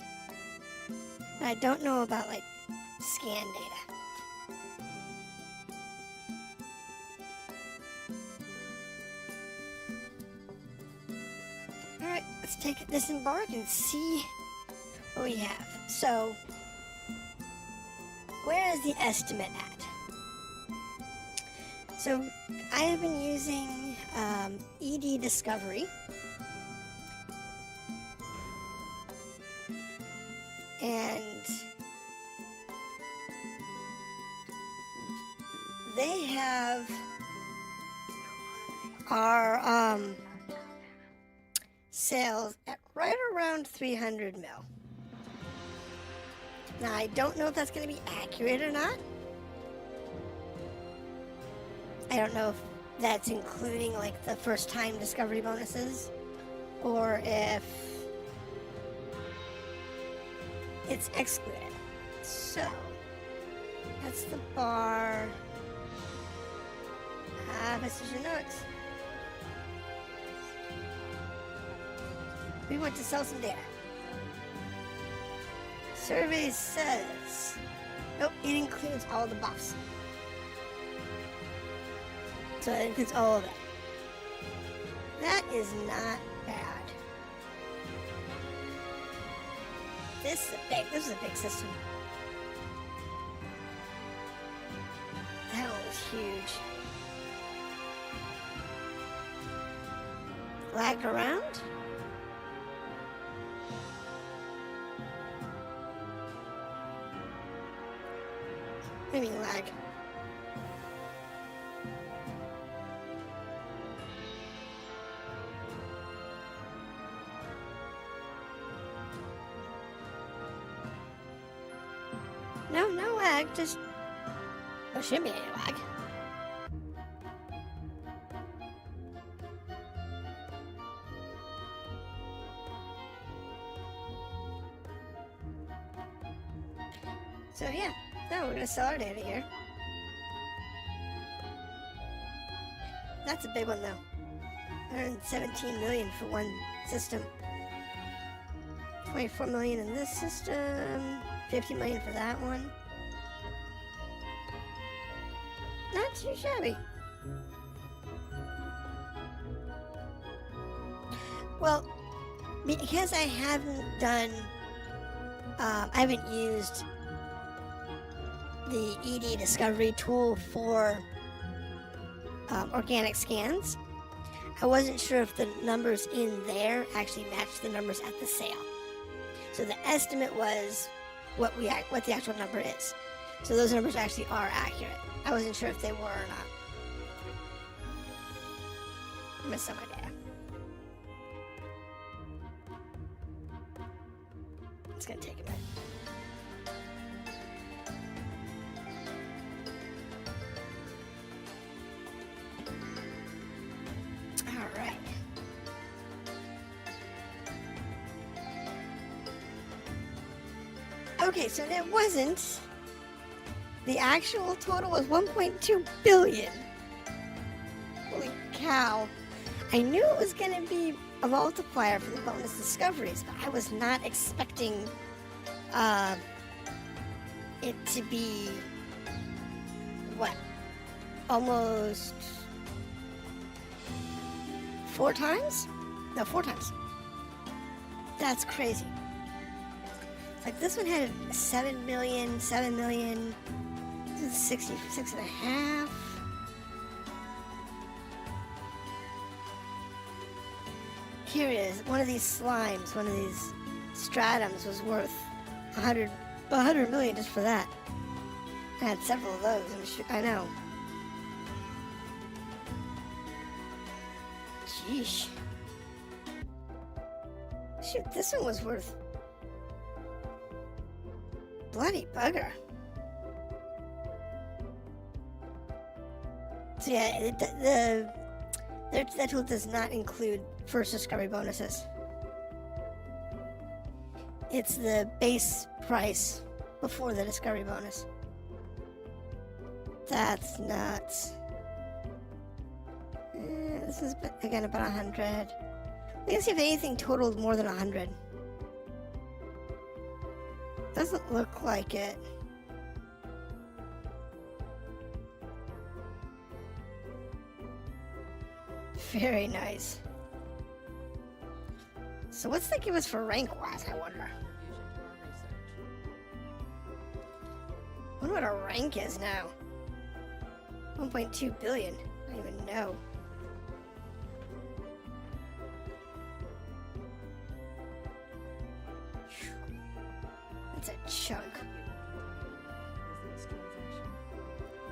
But I don't know about, like, scan data. Alright, let's take this embark and see what we have. So, where is the estimate at? So, I have been using ED Discovery. And they have our sales at right around 300 mil. Now, I don't know if that's going to be accurate or not. I don't know if that's including like the first time discovery bonuses or if it's excluded. So that's the bar. Precision notes. We want to sell some data. Survey says, nope, it includes all the buffs. So it includes all of it. That is not bad. This is a big system. That one was huge. Lag around? I mean lag. No lag, just... There shouldn't be any lag. So yeah, now we're gonna sell our data here. That's a big one though. 117 million for one system. 24 million in this system. 50 million for that one. Not too shabby. Well, because I haven't done, I haven't used the ED discovery tool for organic scans, I wasn't sure if the numbers in there actually matched the numbers at the sale. So the estimate was what the actual number is. So those numbers actually are accurate. I wasn't sure if they were or not. I'm gonna sell my data. It's gonna take a minute. Alright. Okay, so it wasn't. The actual total was 1.2 billion. Holy cow. I knew it was going to be a multiplier for the bonus discoveries, but I was not expecting it to be, what, almost 4 times? No, 4 times. That's crazy. It's like this one had 7 million, this is 66 and a half. Here it is. One of these slimes, one of these stratums was worth 100 million just for that. I had several of those, I'm sure. I know. Sheesh. Shoot, this one was worth... Bloody bugger. So yeah, that tool does not include first discovery bonuses. It's the base price before the discovery bonus. That's nuts. This is, again, about 100. We can see if anything totaled more than 100. Doesn't look like it. Very nice. So what's that give us for rank-wise, I wonder? I wonder what our rank is now. 1.2 billion. I don't even know. That's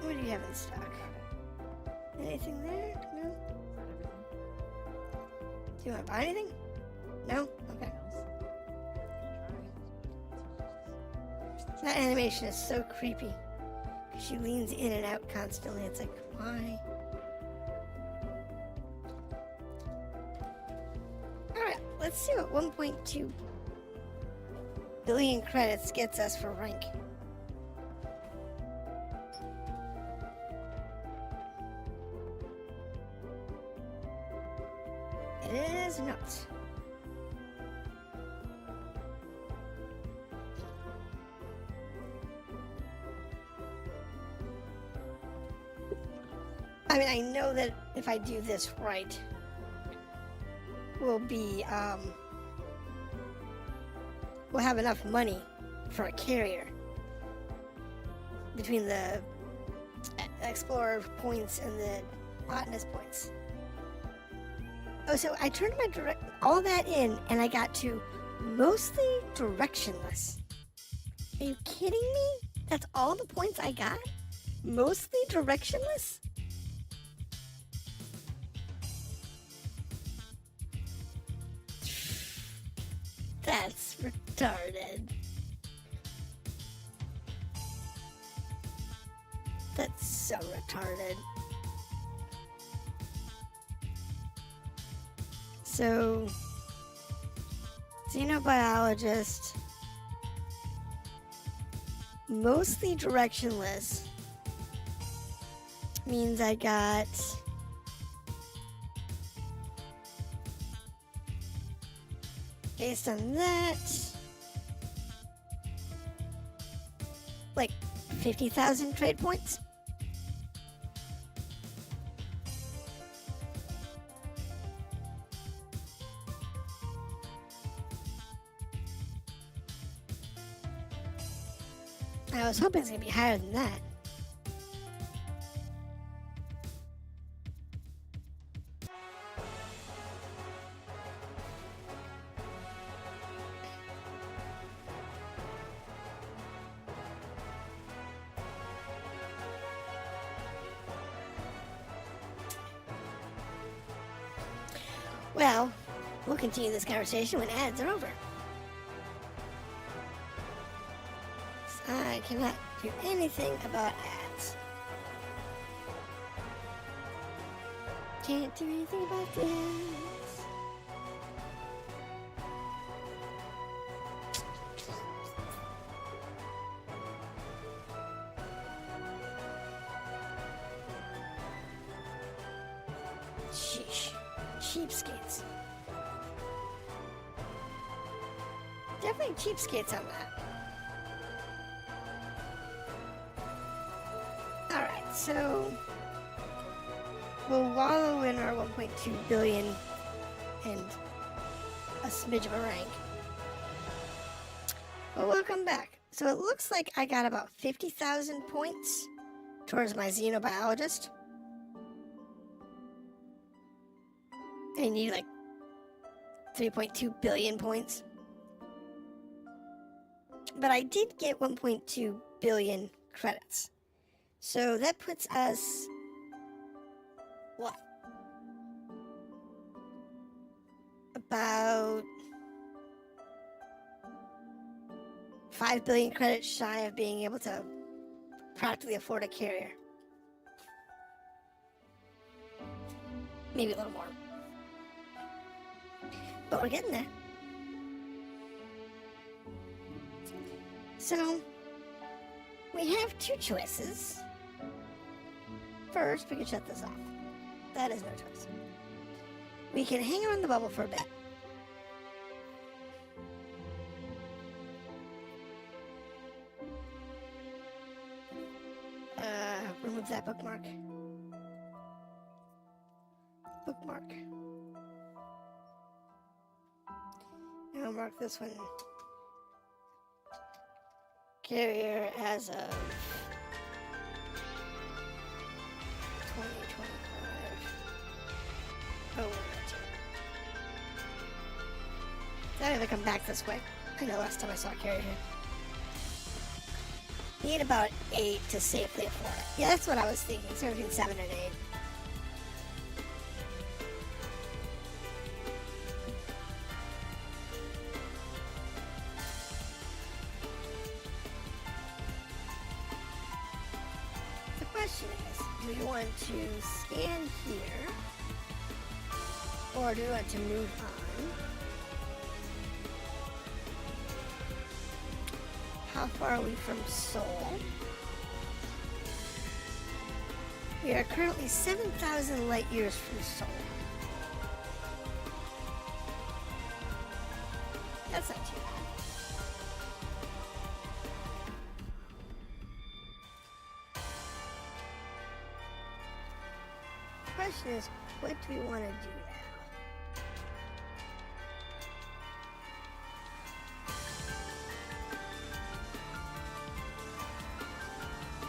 What do you have in stock? Anything there? No? Do you want to buy anything? No? Okay. That animation is so creepy. She leans in and out constantly. It's like, why? Alright, let's see what 1.2 billion credits gets us for rank. It is not. I mean, I know that if I do this right, we'll have enough money for a carrier between the explorer points and the botanist points. Oh, so I turned my all that in and I got to mostly directionless. Are you kidding me? That's all the points I got? Mostly directionless? That's retarded. That's so retarded. So, xenobiologist, mostly directionless, means I got based on that, like 50,000 trade points. I was hoping it's going to be higher than that. Well, we'll continue this conversation when ads are over. I cannot do anything about ads. Can't do anything about the ads. Sheesh. Cheapskates. Definitely cheapskates on that. Alright, so we'll wallow in our 1.2 billion and a smidge of a rank. But we'll come back. So it looks like I got about 50,000 points towards my xenobiologist. I need like 3.2 billion points. But I did get 1.2 billion credits. So that puts us, what? About 5 billion credits shy of being able to practically afford a carrier. Maybe a little more. But we're getting there. So, we have two choices. First, we can shut this off. That is no choice. We can hang around the bubble for a bit. Remove that bookmark. Bookmark. And I'll mark this one. Carrier as of 2025. Oh, right. I have to come back this way. I know last time I saw a carrier here. Need about 8 to safely afford it. Yeah, that's what I was thinking. So between 7 and 8. The question is, do we want to stand here? Or do we want to move on? How far are we from Seoul? We are currently 7,000 light years from Seoul. That's not too bad. The question is, what do we want to do now?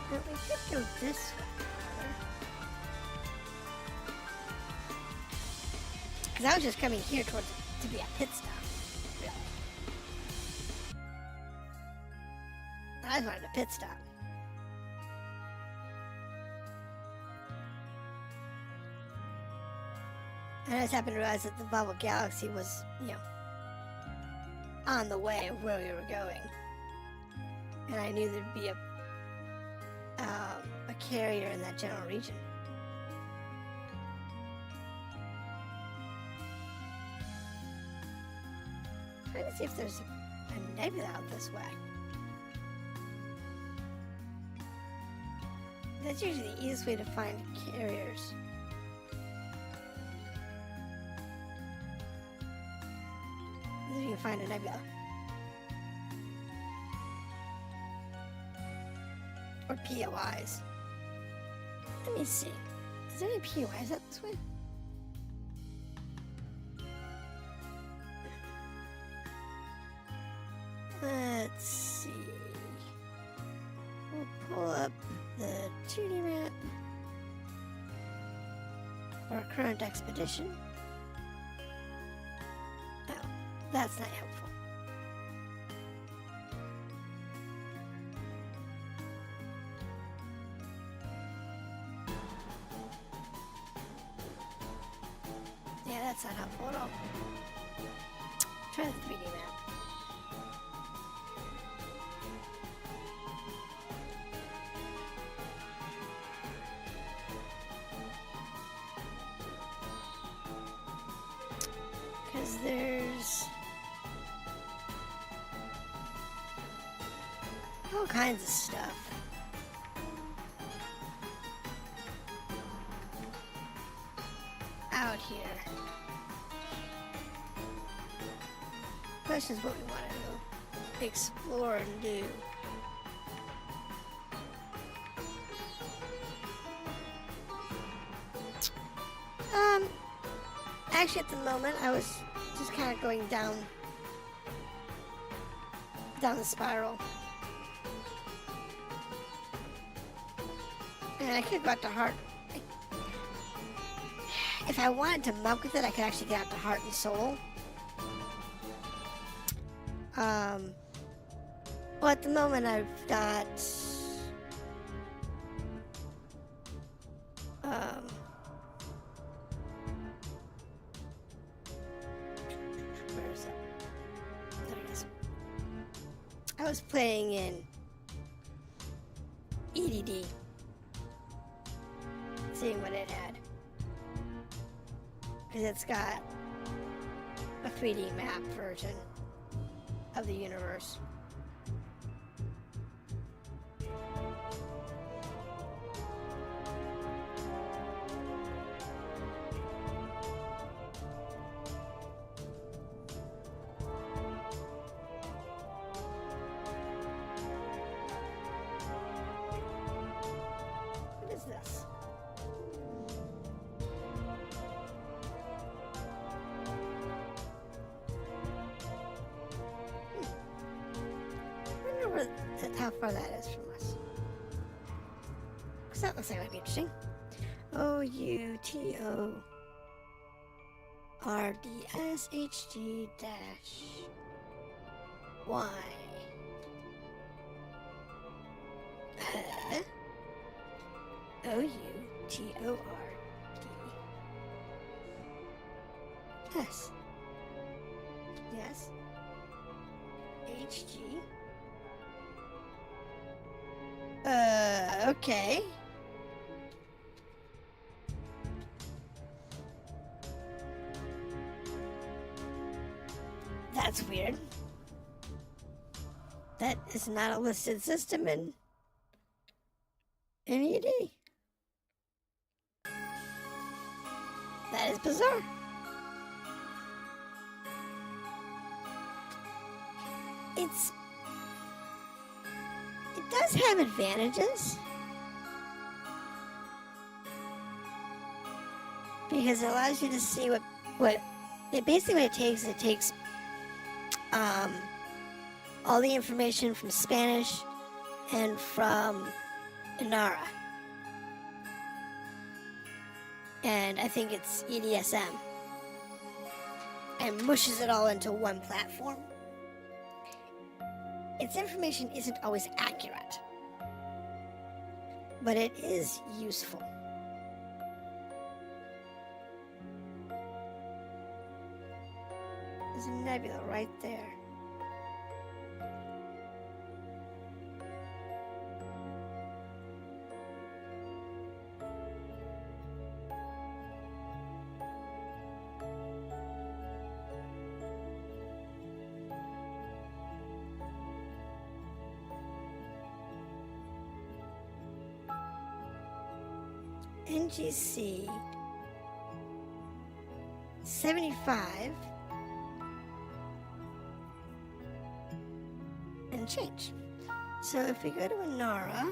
But we could go this way. Because I was just coming here to be a pit stop. Really. I just wanted a pit stop. And I just happened to realize that the Bubble Galaxy was, on the way of where we were going. And I knew there'd be a carrier in that general region. Trying to see if there's a nebula out this way. That's usually the easiest way to find carriers. If you can find a nebula. Or POIs. Let me see. Is there any POIs out this way? Let's see. We'll pull up the 2D map. Our current expedition. Oh, that's not helpful. Yeah, that's not helpful at all. Try the 3D map. Because there's all kinds of stuff. Out here. Question is what we want to explore and do. Actually, at the moment, I was just kind of going down the spiral. And I could go out to Heart. If I wanted to muck with it, I could actually get out to Heart and Soul. Well, at the moment, I've got where is it? There it is. I was playing in EDD, seeing what it had. Because it's got a 3D map version of the universe. What is this? How far that is from us. Because that looks like it might be interesting. OUTORDSHG-Y. O-U-T-O-R-D. Yes. H-G. Okay. That's weird. That is not a listed system in ED. That is bizarre. It does have advantages. Because it allows you to see what it takes all the information from Spanish and from Inara. And I think it's EDSM. And mushes it all into one platform. Its information isn't always accurate, but it is useful. There's a nebula right there. NGC 75 and change. So if we go to Inara,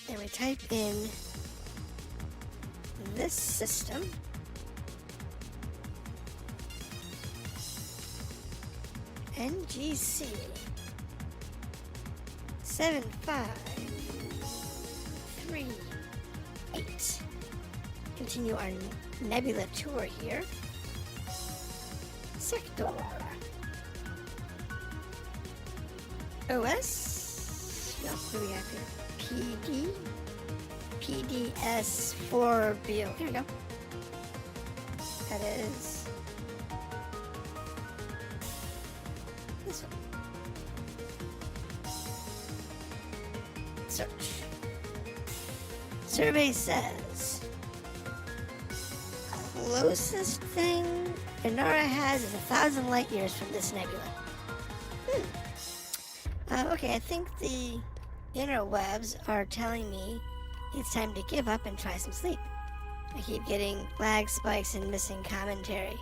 and we type in this system, NGC 7538. Continue our nebula tour here. Sector. OS. No, what do we have here? PD. PDS4BO. Here we go. That is this one. Search. Survey says closest thing Inara has is 1,000 light years from this nebula. Okay, I think the interwebs are telling me it's time to give up and try some sleep. I keep getting lag spikes and missing commentary.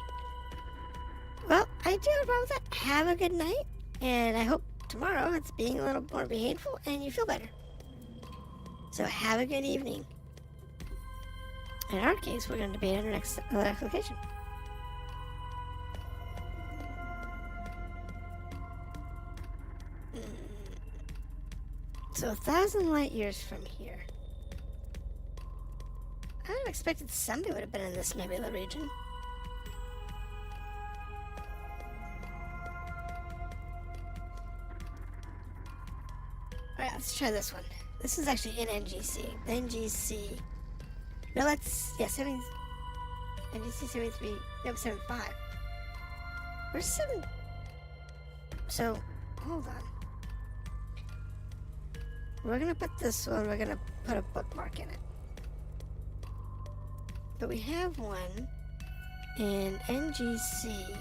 Well, I do have a problem with that. Have a good night, and I hope tomorrow it's being a little more behaveful and you feel better. So have a good evening. In our case, we're going to debate on our next location. So 1,000 light years from here. I would have expected somebody would have been in this nebula region. Alright, let's try this one. This is actually in NGC. NGC. No, let's. Yeah, NGC 73. No, 75. Where's 7? So, hold on. We're gonna put this one, we're gonna put a bookmark in it. But we have one in NGC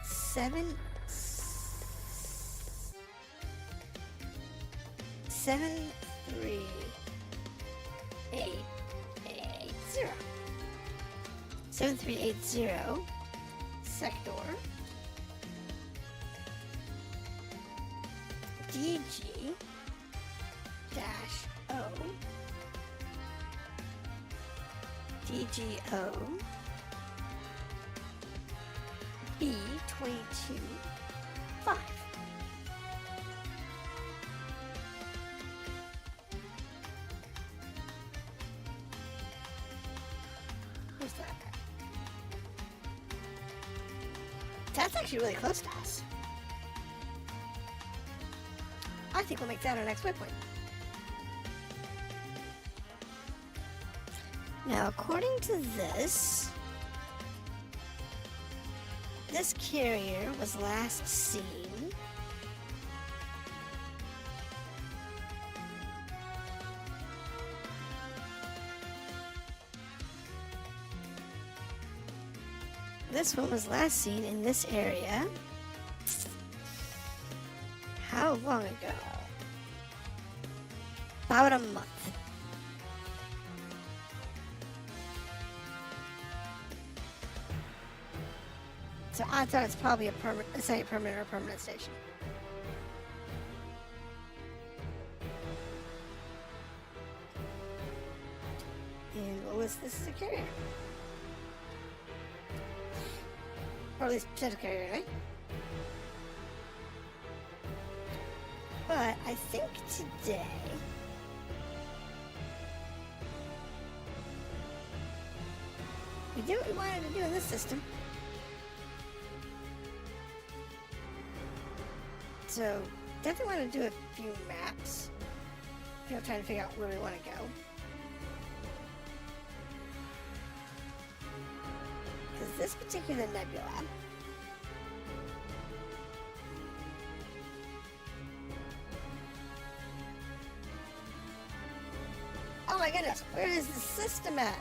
7380 sector DG -O DGO B22-5. Where's that? actually really close to us. I think we'll make that our next waypoint. Now, according to this carrier was last seen this one was last seen in this area. How long ago? About a month. So I thought it's probably a semi-permanent or permanent station. And what was this? Is a carrier. Or at least potential carrier, right? But I think today we did what we wanted to do in this system. So definitely want to do a few maps. Trying to figure out where we want to go. Because this particular nebula oh my goodness, where is the system at?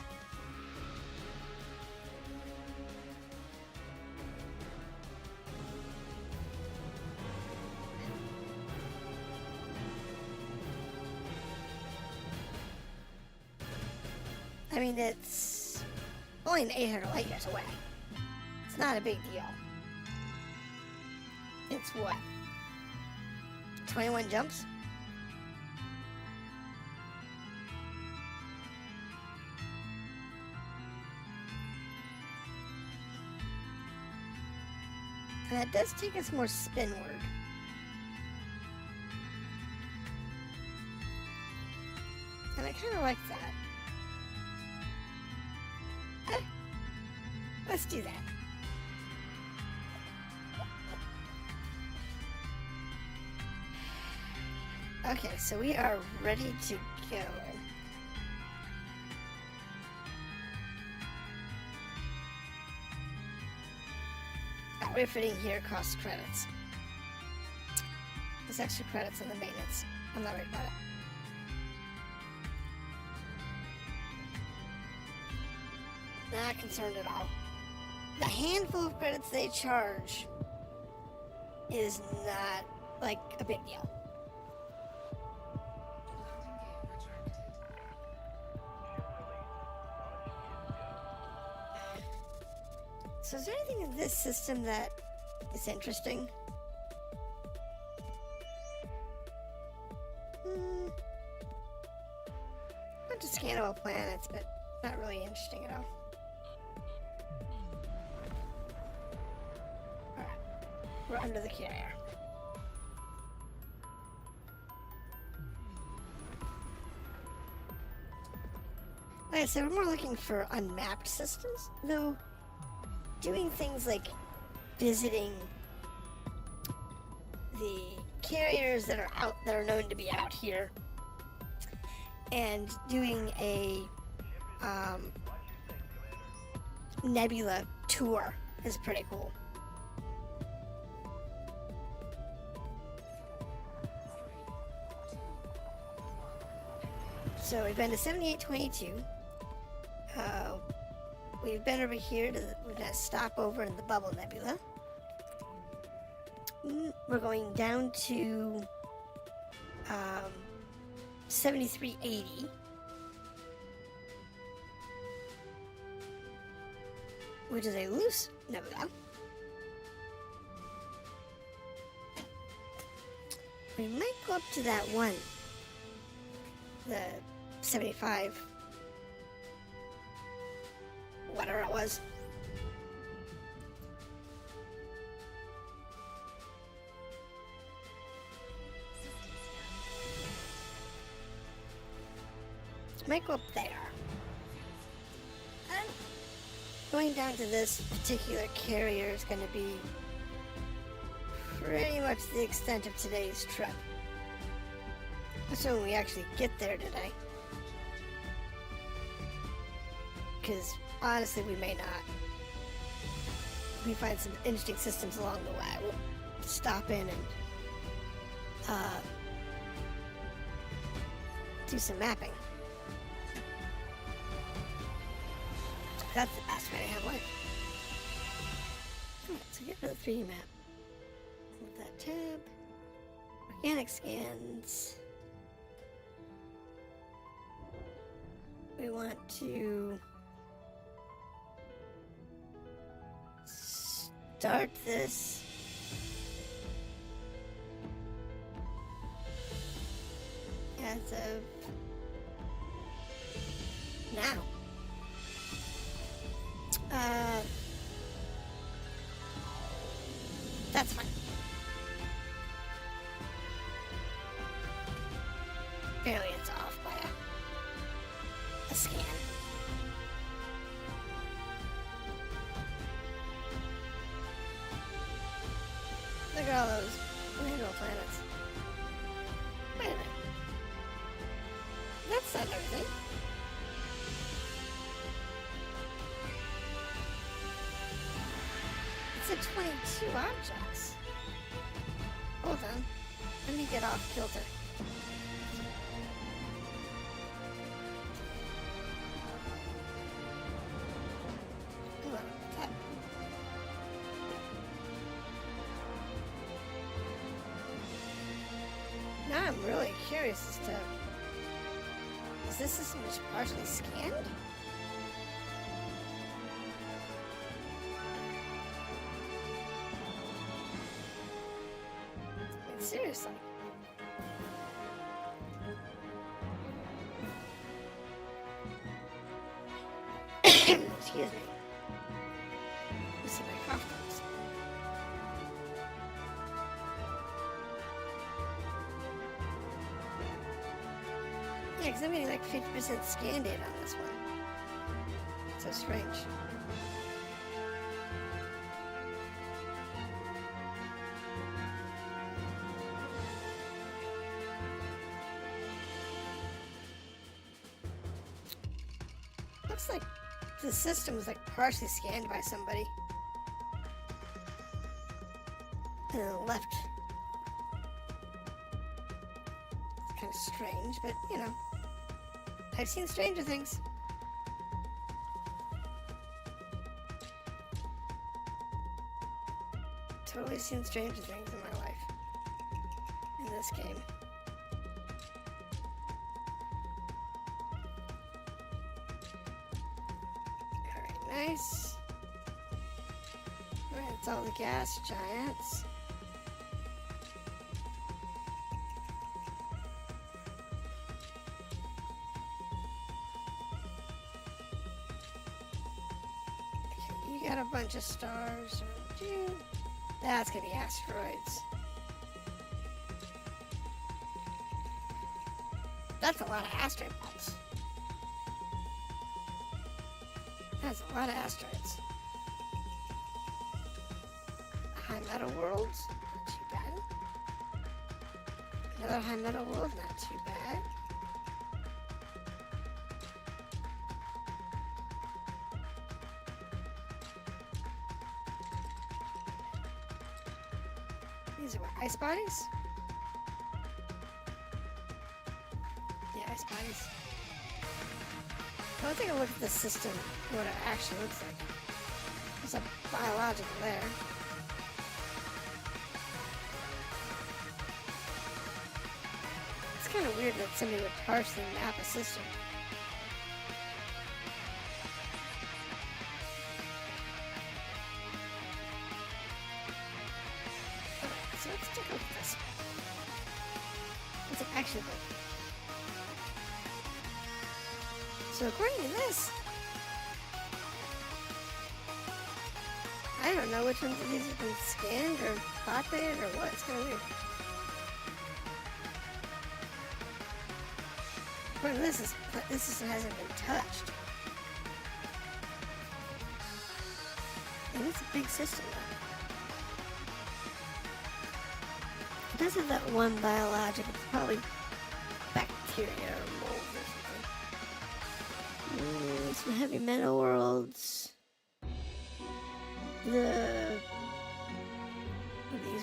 I mean, it's only an 800 light years away. It's not a big deal. It's what? 21 jumps? And that does take us more spinward. And I kind of like that. Let's do that. Okay, so we are ready to go. Refitting here costs credits. There's extra credits in the maintenance. I'm not worried about it. Not concerned at all. The handful of credits they charge is not like a big deal. So is there anything in this system that is interesting? Bunch of scannable planets, but not really interesting at all. Alright, we're under the carrier. Like I said, we're more looking for unmapped systems, though. Doing things like visiting the carriers that are known to be out here, and doing a nebula tour is pretty cool. So we've been to 7822. We've been over here we're gonna stop over in the Bubble Nebula. We're going down to 7380. Which is a loose nebula. We might go up to that one. The 75. Whatever it was. Might go up there. And going down to this particular carrier is going to be pretty much the extent of today's trip. So when we actually get there today. Because honestly, we may not. We find some interesting systems along the way. We'll stop in and do some mapping. That's the best way to have life. Alright, so get rid of the 3D map. Move that tab. Organic scans. We want to start this. As of now. That's fine. Apparently it's off by a scan. Look at all those little planets. Wait a minute. That's not everything. It said 22 objects. Hold on. Let me get off kilter. Hold on. That. Now I'm really curious as to... Is this system just partially scanned? Seriously. Excuse me. Let me see my cough drops. Yeah, because I'm getting like 50% scan data on this one. So strange. Looks like the system was like partially scanned by somebody. And then left. It's kind of strange, but you know. I've seen stranger things. Totally seen stranger things in my life. In this game. Alright, nice. Alright, it's all the gas giants. You got a bunch of stars, aren't you? That's gonna be asteroids. That's a lot of asteroid belts. That's a lot of asteroids. High metal worlds, not too bad. Another high metal world, not too bad. These are what, ice bodies? Yeah, ice bodies. I'll take a look at the system, what it actually looks like. There's a biological there. It's kind of weird that somebody would partially map a system. So let's take a look at this. What's it actually like? So according to this, I don't know which ones of these have been scanned or populated or what. It's kind of weird. According to this system hasn't been touched. And it's a big system though. does have that one biologic. It's probably bacteria or mold or something. Some heavy metal worlds. These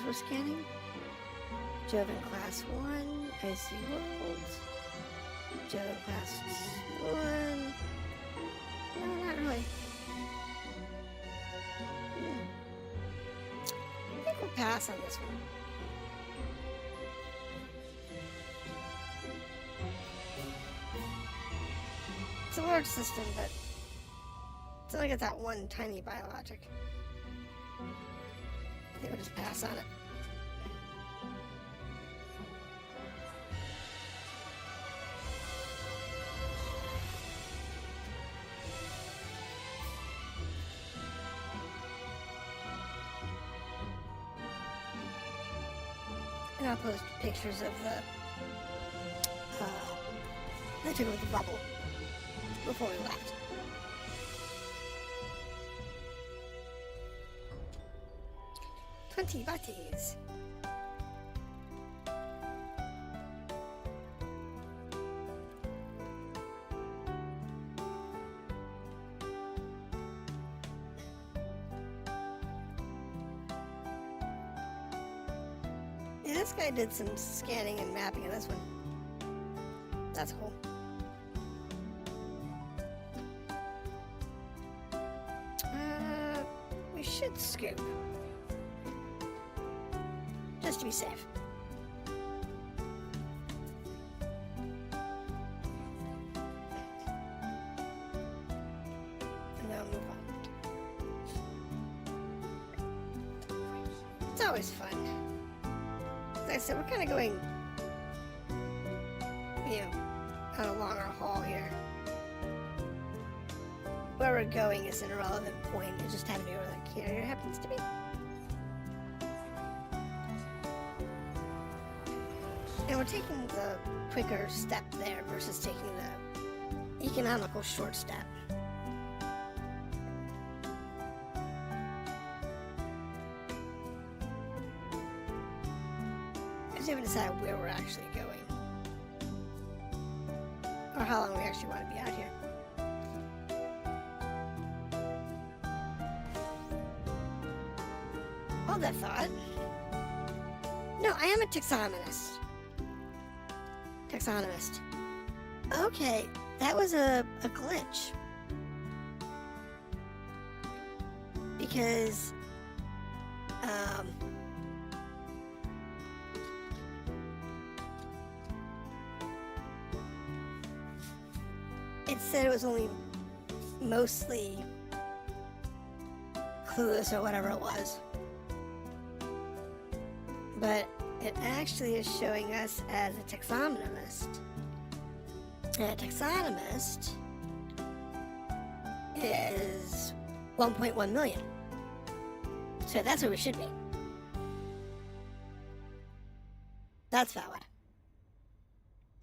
we're scanning. Joven Class 1, Icy Worlds. Joven Class 1. No, not really. I think we'll pass on this one. It's a large system, but it's only got that one tiny biologic. I think we'll just pass on it. And I'll post pictures of the I took with the bubble before we left. $20. Yeah, this guy did some scanning and mapping of this one. That's cool. We should scoop. Just to be safe. And then we'll move on. It's always fun. As I said, we're kind of going, on a longer haul here. Where we're going is an irrelevant point. It just happened to be where that carrier happens to be. And we're taking the quicker step there versus taking the economical short step. I just haven't decided where we're actually going. Or how long we actually want to be out here. Hold that thought. No, I am a taxonomist. Okay, that was a glitch. Because, it said it was only mostly clueless or whatever it was. But it actually is showing us as a taxonomist. And a taxonomist is 1.1 million. So that's where we should be. That's valid.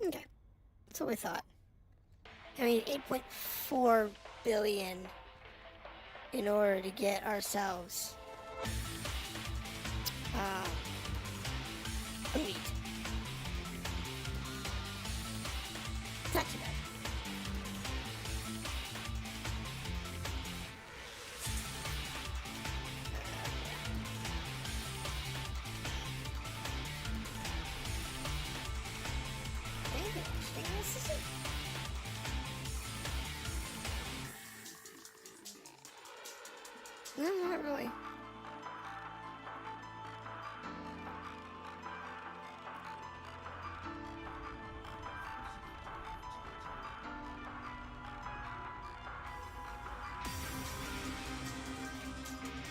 Okay. That's what we thought. I mean, 8.4 billion in order to get ourselves elite. Not too bad. Anything interesting else to see? No, not really.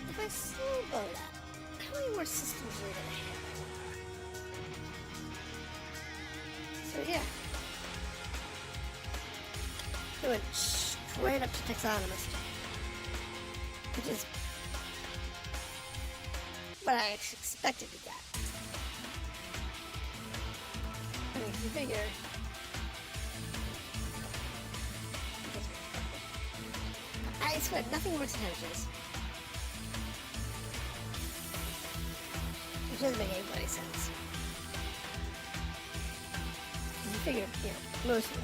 If I slow blow that, how many more systems are we gonna have? So yeah. It went straight up to taxonomist. Which is what I expected to get. I mean, if you figure... I swear, nothing works intentions. Which doesn't make any bloody sense. figured, most of it.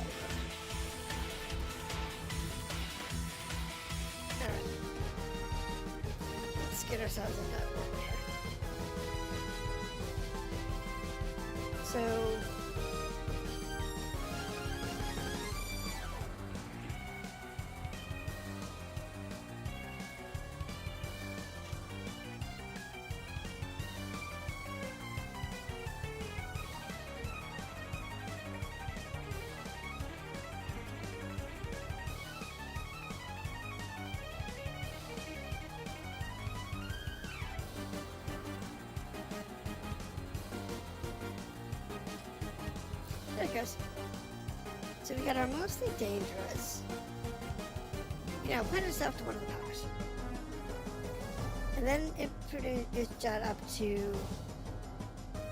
Alright. Let's get ourselves in that order here. So... there it goes. So we got our mostly dangerous. Put itself to one of the powers. And then it shot up to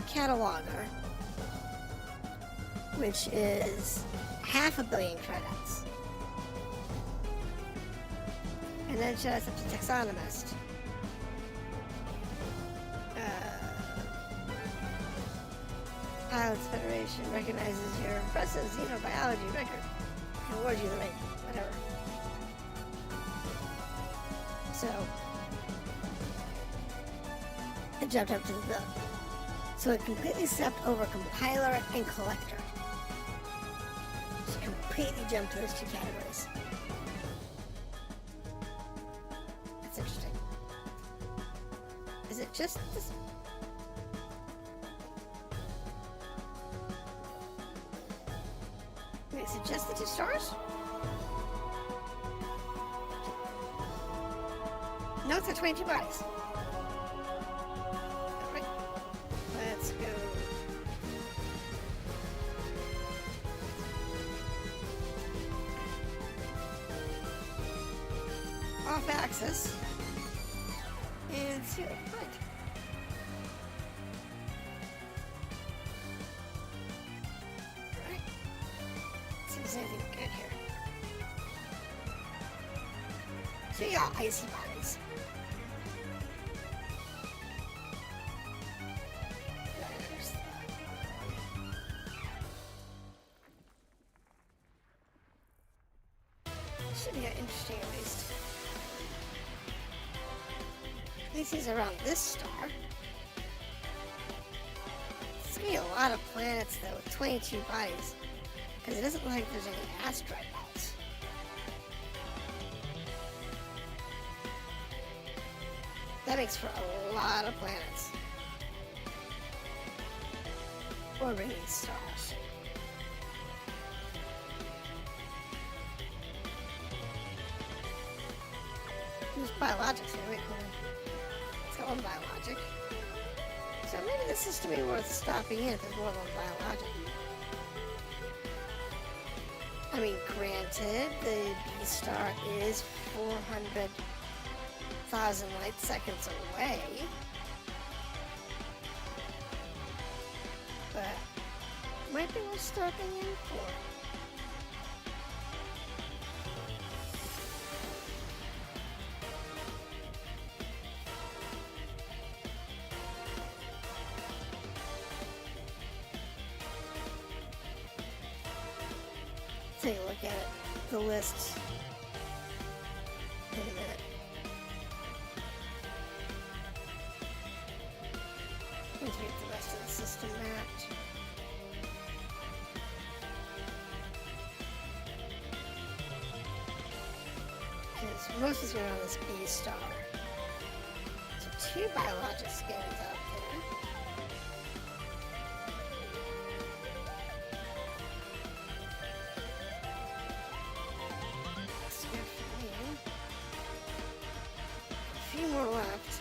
cataloger, which is 500 million credits. And then it shot us up to taxonomist. Pilots Federation recognizes your impressive xenobiology record and awards you the rank, whatever. So, it jumped up to the bill. So it completely stepped over compiler and collector. Just completely jumped to those two categories. That's interesting. Is it just this? Wait, is it just the 2 stars? No, it's got 22 bodies. Alright. Let's go. Off axis. And see what we can find. Alright. See if there's anything good here. So you got icy bodies. There's that one. Should be interesting at least. At least he's around this star. It's gonna be a lot of planets though with 22 bodies. Because it doesn't look like there's any asteroid belts. That makes for a lot of planets. Orbiting stars. There's biologics here. Wait, hold on. It's got one biologic. So maybe this system would be worth stopping in if there's more than one biologic. I mean, granted, the B star is 400,000 light seconds away. But might be worth stopping in for. Take a look at it, the list in a minute. Let's get the rest of the system mapped. Because most is going on this B star. So 2 biologic scans out there. More left.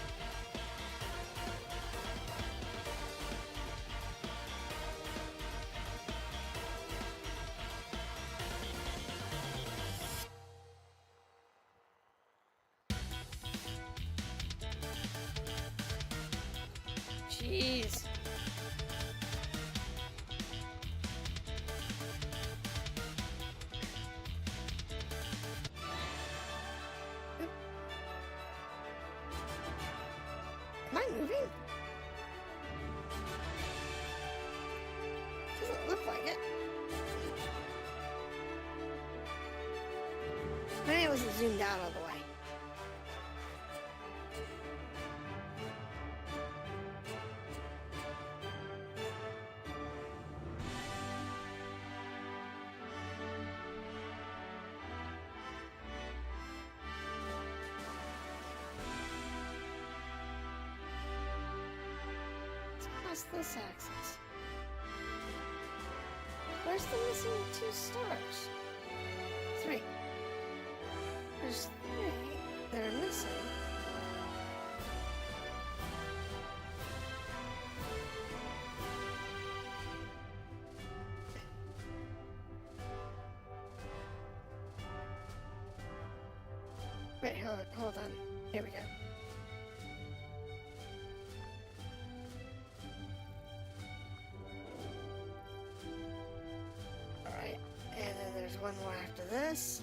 Jeez. Am I moving? Doesn't look like it. I wasn't zoomed out all the way. Let's cross this axis. Where's the missing 2 stars? 3. There's 3 that are missing. Wait, hold on. Here we go. Alright, and then there's one more after this.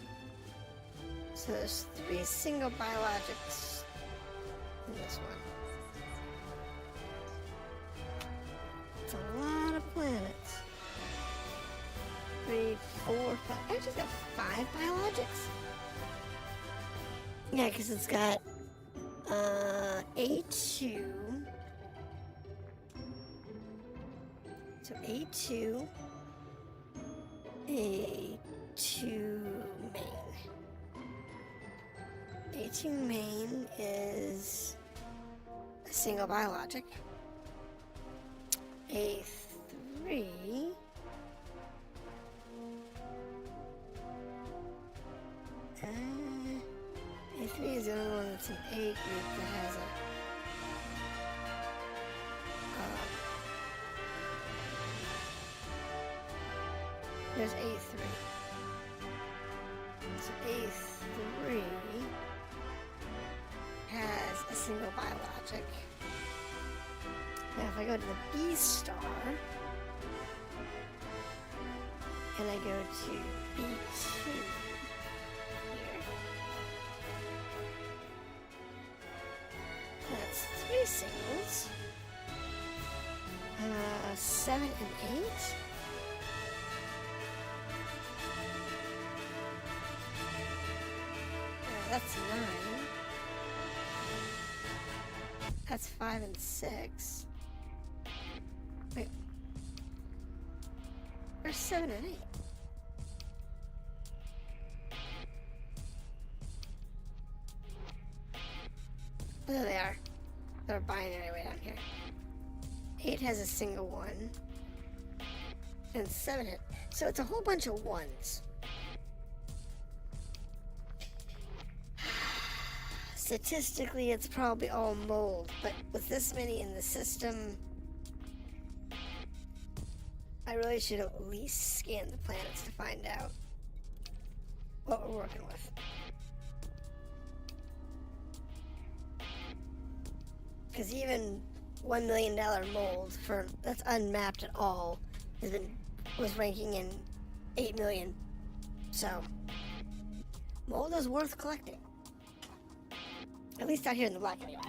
So there's 3 single biologics in this one. It's a lot of planets. 3, 4, 5. I just got 5 biologics. Yeah, because it's got A2. So A2, A2 main. A2 main is a single biologic. A3 A3 is the only one that's an A group that has a there's A3. So A3 has a single biologic. Now if I go to the B star and I go to B2 here, that's 3 singles, 7 and 8. That's 9. That's 5 and 6. Wait. Where's 7 and 8? There they are. They're binary way down here. 8 has a single 1. And 7 hit. So it's a whole bunch of 1s. Statistically, it's probably all mold, but with this many in the system, I really should at least scan the planets to find out what we're working with. Because even $1 million mold for that's unmapped at all was ranking in 8 million. So mold is worth collecting. At least out here in the black anyway.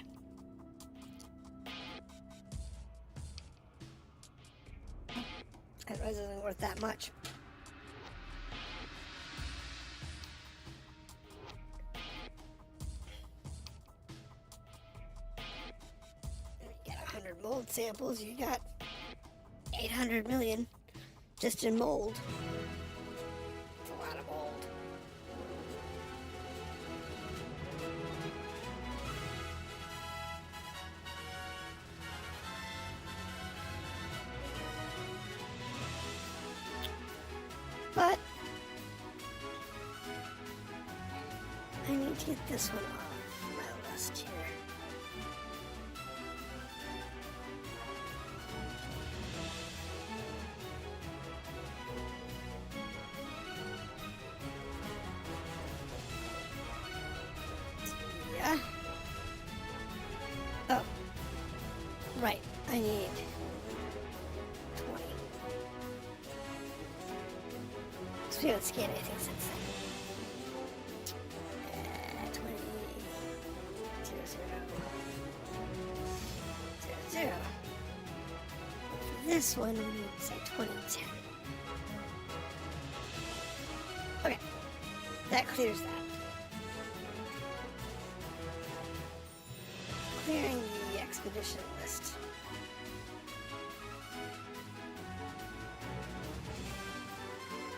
It wasn't worth that much. You get 100 mold samples, you got 800 million just in mold. It's a lot of mold. But I need to get this one off my list here. Yeah. Oh. Right. I need 20. So we haven't scanned anything since then. 20. 0, 0. For this one, we need to say 2010. Okay. That clears that. clearing the expedition list.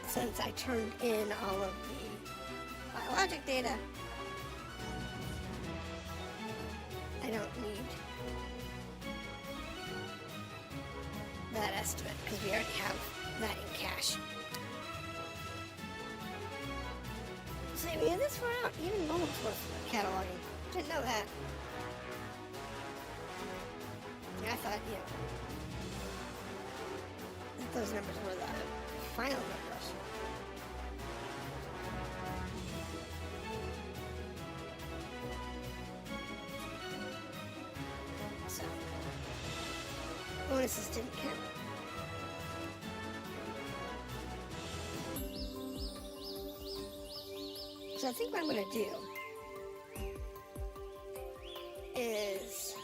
Since I turned in all of the biologic data, I don't need that estimate because we already have that in cache. So we had this far out, even moments worth of cataloging. Didn't know that. I thought, you know, that those numbers were the final numbers. So, bonuses didn't count. So I think what I'm going to do is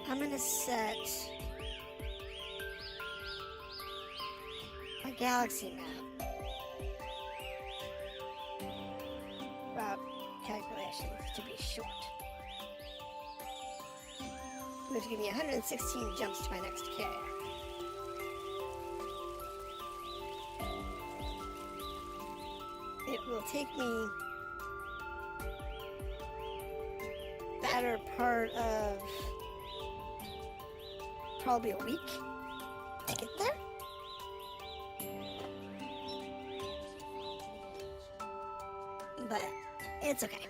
I'm going to set a galaxy map route calculations to be short, which will give me 116 jumps to my next carrier. It will take me better part of probably a week to get there. But it's okay.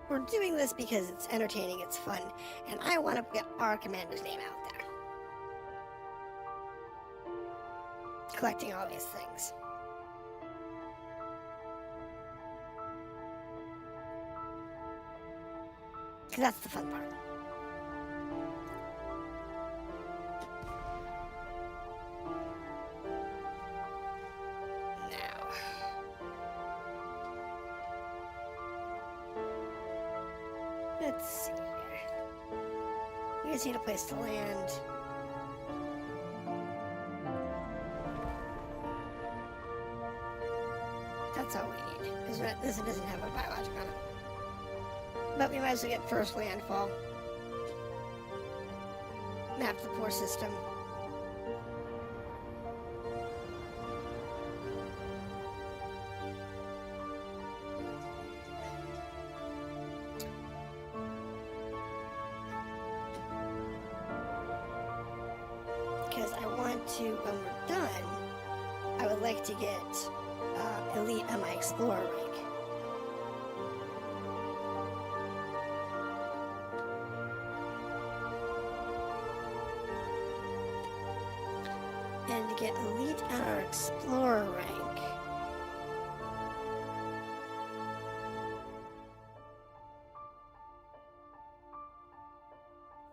We're doing this because it's entertaining, it's fun, and I want to get our commander's name out there. Collecting all these things. Because that's the fun part. Let's see here. We just need a place to land. That's all we need. Because this doesn't have a biologic on it. But we might as well get first landfall. Map the poor system. Because I want to, when we're done, I would like to get elite on my explorer rank. And to get elite on our explorer rank,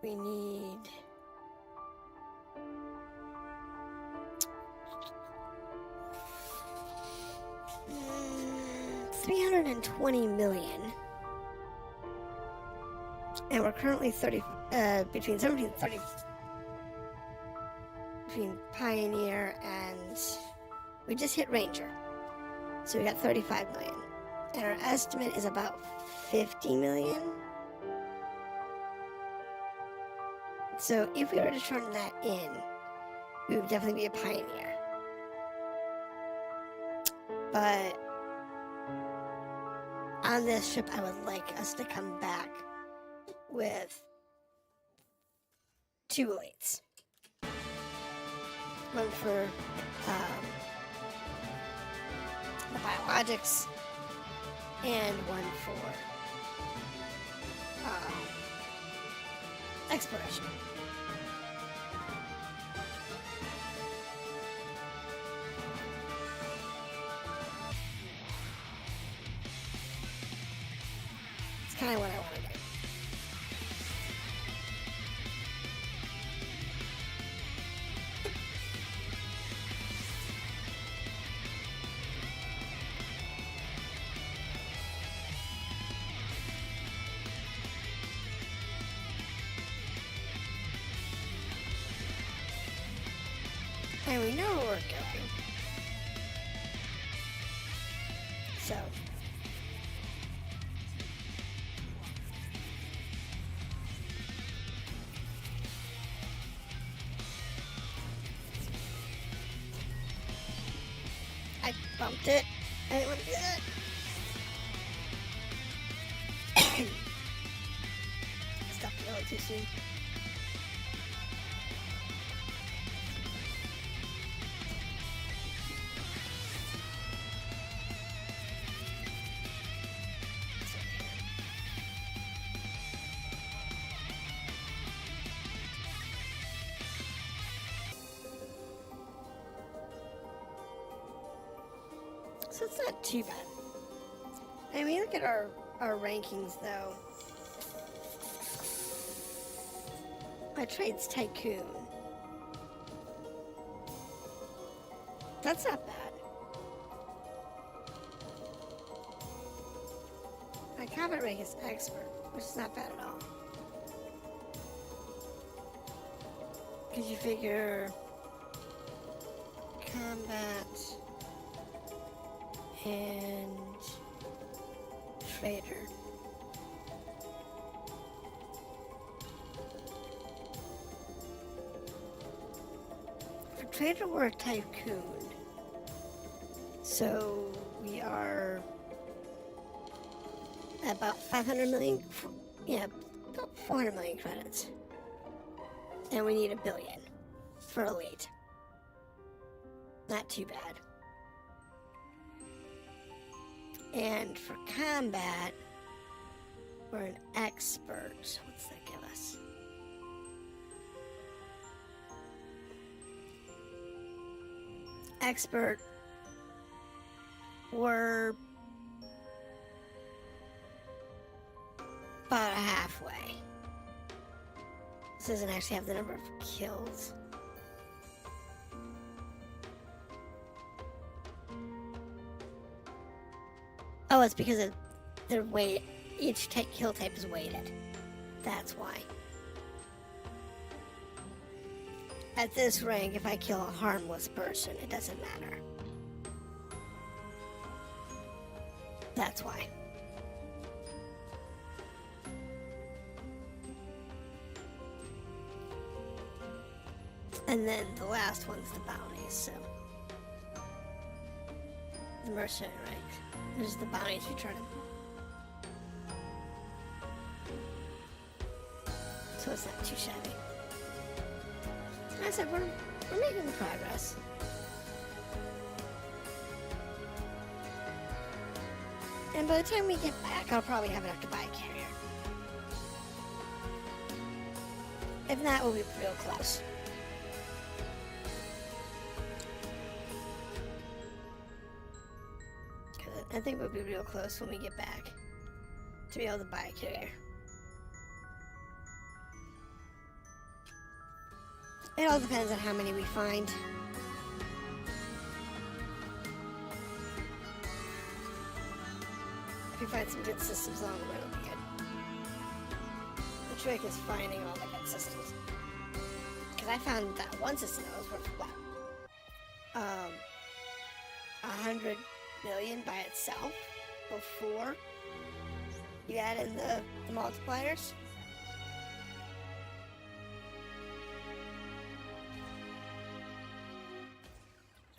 we need 320 million, and we're currently between 17 and 30, between Pioneer and we just hit Ranger, so we got 35 million, and our estimate is about 50 million. So if we were to turn that in, we would definitely be a Pioneer. But on this trip, I would like us to come back with 2 elites. One for the biologics, and one for exploration. It's kind of what I want to do. And we know where we're going. So. I bumped it. I didn't want to do that. Stopped a little too soon. So it's not too bad. I mean, look at our rankings, though. My trade's Tycoon. That's not bad. My combat rank is Expert, which is not bad at all. Because you figure combat and trader. For trader, we're a tycoon. So we are about 500 million, yeah, about 400 million credits. And we need 1 billion for elite. Not too bad. And for combat, we're an expert. What's that give us? Expert, we're about halfway. This doesn't actually have the number of kills. Oh, it's because of their weight. Each kill type is weighted. That's why. At this rank, if I kill a harmless person, it doesn't matter. That's why. And then the last one's the bounties, so. The mercenary rank. There's the bounties we try to. So it's not too shabby. Like I said, we're making progress. And by the time we get back, I'll probably have enough to buy a carrier. If not, we'll be real close. I think we'll be real close when we get back to be able to buy a carrier. It all depends on how many we find. If we find some good systems along the way, it'll be good. The trick is finding all the good systems. Because I found that one system that was worth what? 100 million by itself before you add in the multipliers.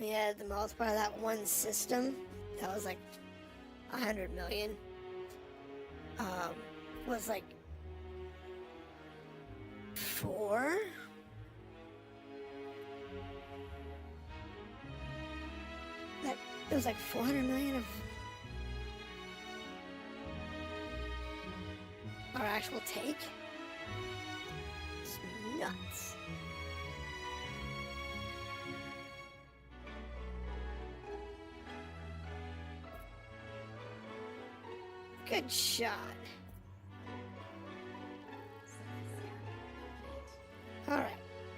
We added the multiplier of that one system that was like 100 million. Was like 4. It was like 400 million of our actual take. It's nuts. Good shot. Alright,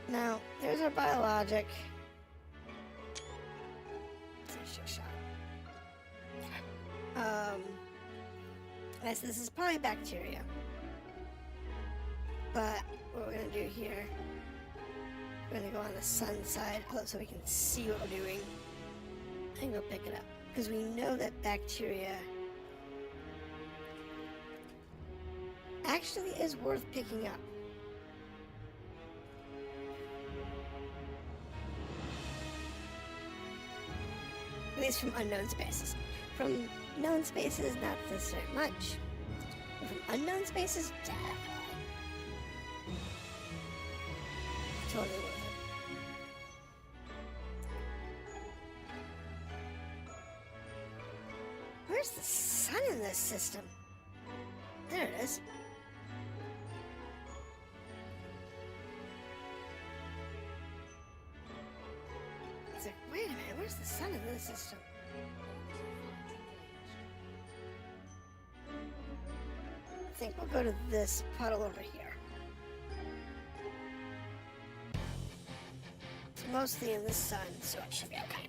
now there's our biologic. This is probably bacteria. But what we're gonna do here We're gonna go on the sun side so we can see what we're doing and go pick it up. Because we know that bacteria actually is worth picking up. At least from unknown spaces. From known spaces, not this very much. But from unknown spaces, definitely. Totally worth it. Where's the sun in this system? There it is. It's like, wait a minute, where's the sun in this system? I think we'll go to this puddle over here. It's mostly in the sun, so it should be okay.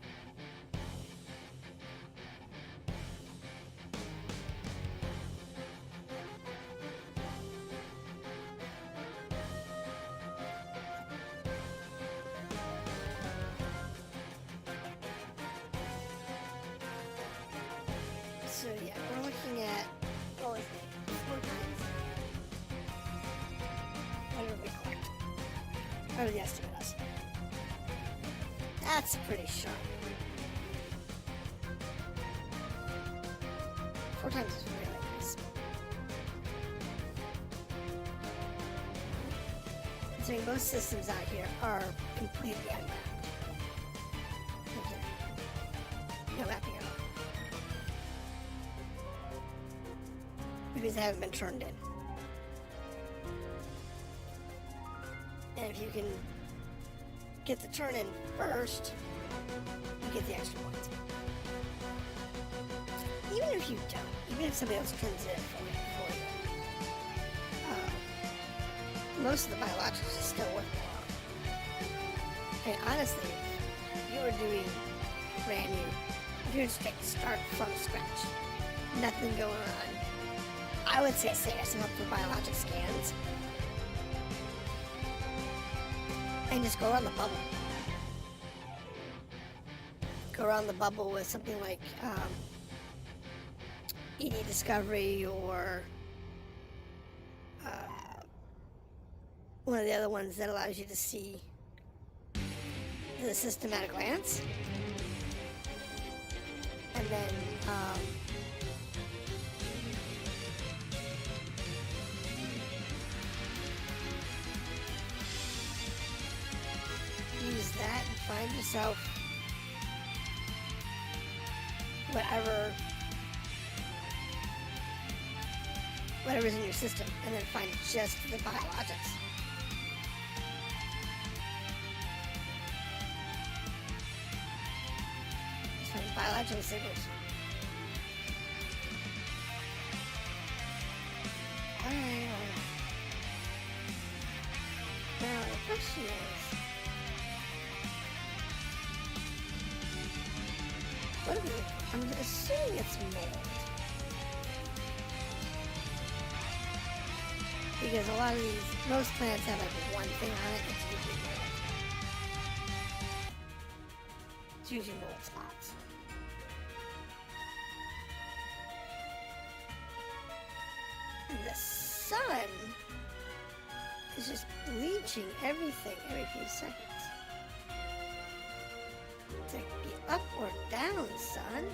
So yeah, we're looking at, what was it, 4 times? What did we collect? What did the estimate us? That's pretty sharp. 4 times is really nice. Considering most systems out here are completely unmapped. Okay. No mapping at all. Because they haven't been turned in. And if you can get the turn in first, you get the extra points. Even if you don't, even if somebody else turns it in for you, most of the biologics is still worthwhile. And honestly, if you were doing brand new, if you were just start from scratch, nothing going on, I would say set yourself up for biologic scans and just go around the bubble. Go around the bubble with something like ED Discovery or one of the other ones that allows you to see the system at a glance. And then use that and find yourself whatever's in your system, and then find just the biologics. Just find biological signals. Alright. Now the question is, what are we, I'm assuming it's mold. Because a lot of these, most plants have like one thing on it, it's usually mold. It's usually mold spots. And the sun is just bleaching everything every few seconds. It's like, be up or down, son.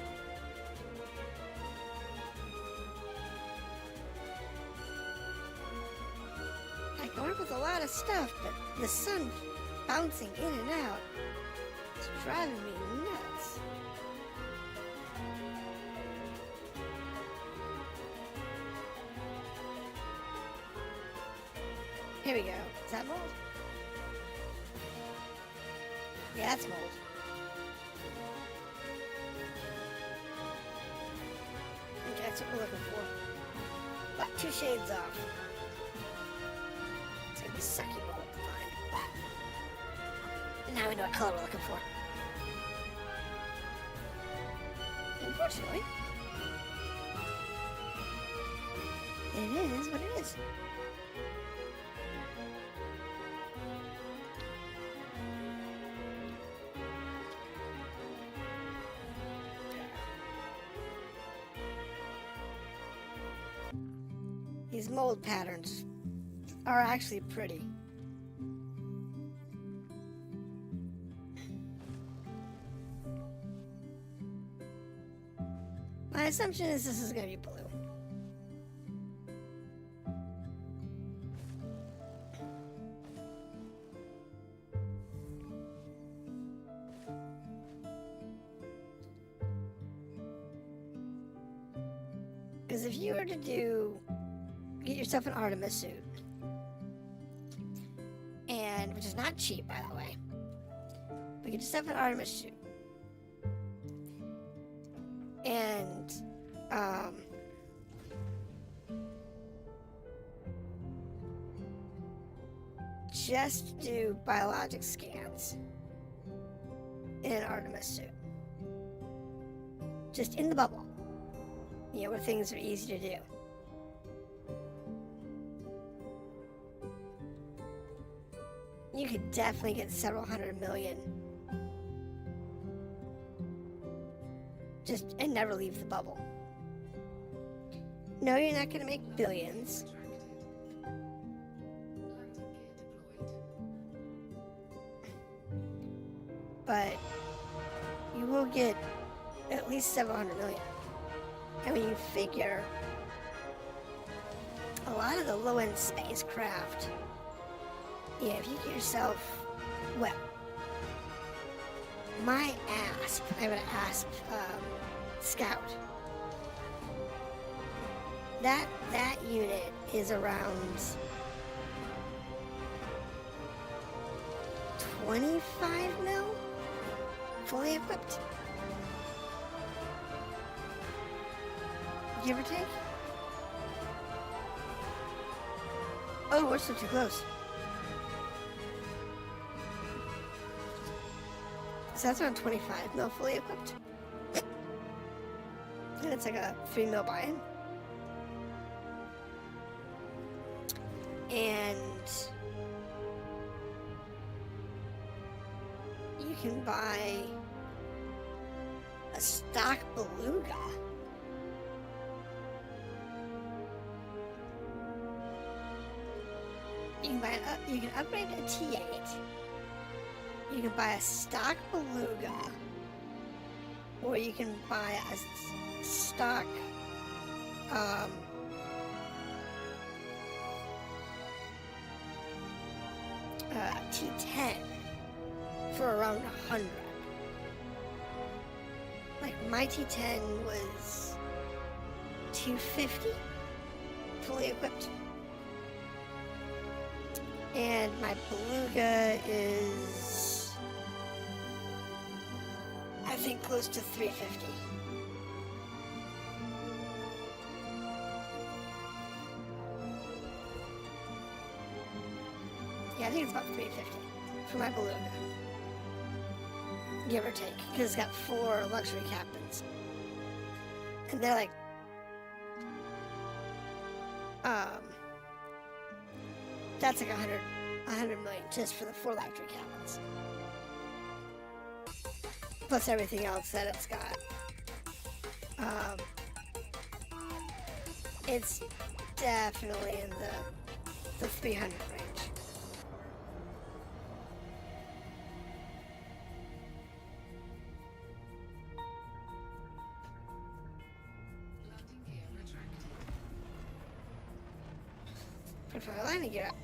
I can work with a lot of stuff, but the sun bouncing in and out is driving me nuts. Here we go. Is that mold? Yeah, that's mold. Okay, that's what we're looking for. About 2 shades off. It's gonna be sucky mold to find. But now we know what color we're looking for. Unfortunately, it is what it is. these mold patterns are actually pretty. My assumption is this is going to be blue. Because if you were to get yourself an Artemis suit, and which is not cheap, by the way, but get yourself an Artemis suit, and just do biologic scans in an Artemis suit, just in the bubble. You know, where things are easy to do. You could definitely get several hundred million. Just, and never leave the bubble. No, you're not going to make billions. But you will get at least several hundred million. And when you figure a lot of the low-end spacecraft, yeah, if you get yourself, well, my ASP, I have an ASP Scout. That unit is around 25 mil, fully equipped. Give or take? Oh, we're still too close. So that's around 25 mil fully equipped. And it's like a 3 mil buy-in. And you can buy a stock beluga. You can upgrade a T8. You can buy a stock beluga, or you can buy a stock T10 for around 100. Like my T10 was 250, fully equipped. And my beluga is, I think, close to 350. Yeah, I think it's about 350 for my beluga, give or take, because it's got 4 luxury captains, and they're like, that's like 100 million just for the 4 luxury cabins. Plus everything else that it's got. It's definitely in the 300 range. For the landing gear up.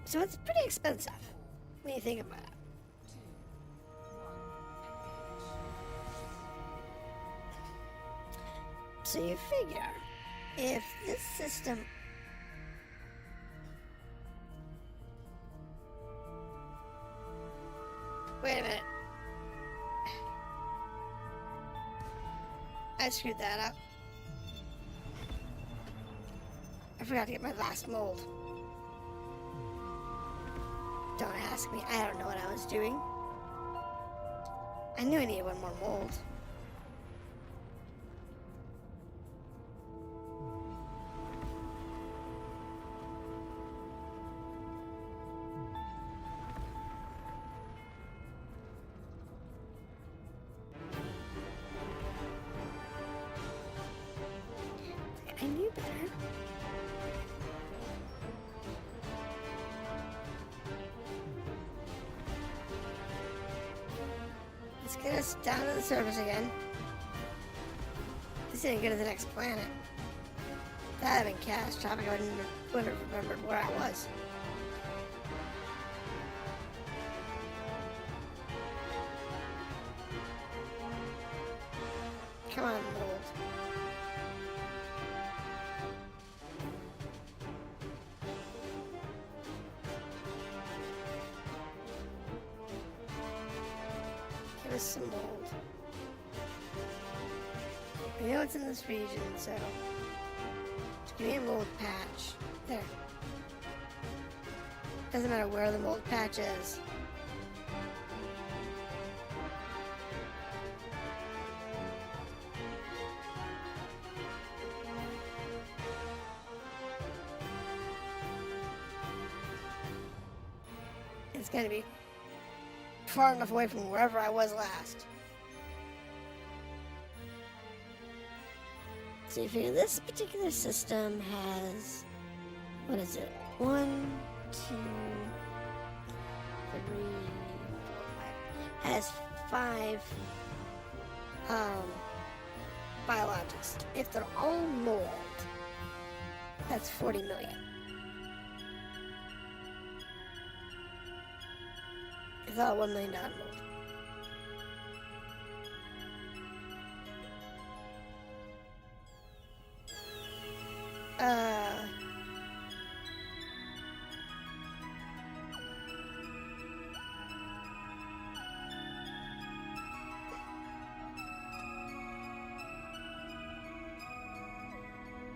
So it's pretty expensive when you think about it. So you figure if this system wait a minute. I screwed that up. I forgot to get my last mold. Don't ask me. I don't know what I was doing. I knew I needed one more mold. Let's get us down to the surface again. This didn't get to the next planet. If that had been catastrophic, I wouldn't have remembered where I was. Come on, mold. Give us some mold. I know it's in this region, so just give me a mold patch. There. Doesn't matter where the mold patch is. It's gonna be far enough away from wherever I was last. So you figure this particular system has, what is it? 1, 2, 3, 4, 5. Has 5 biologics. If they're all mold, that's 40 million. It's all $1 million mold.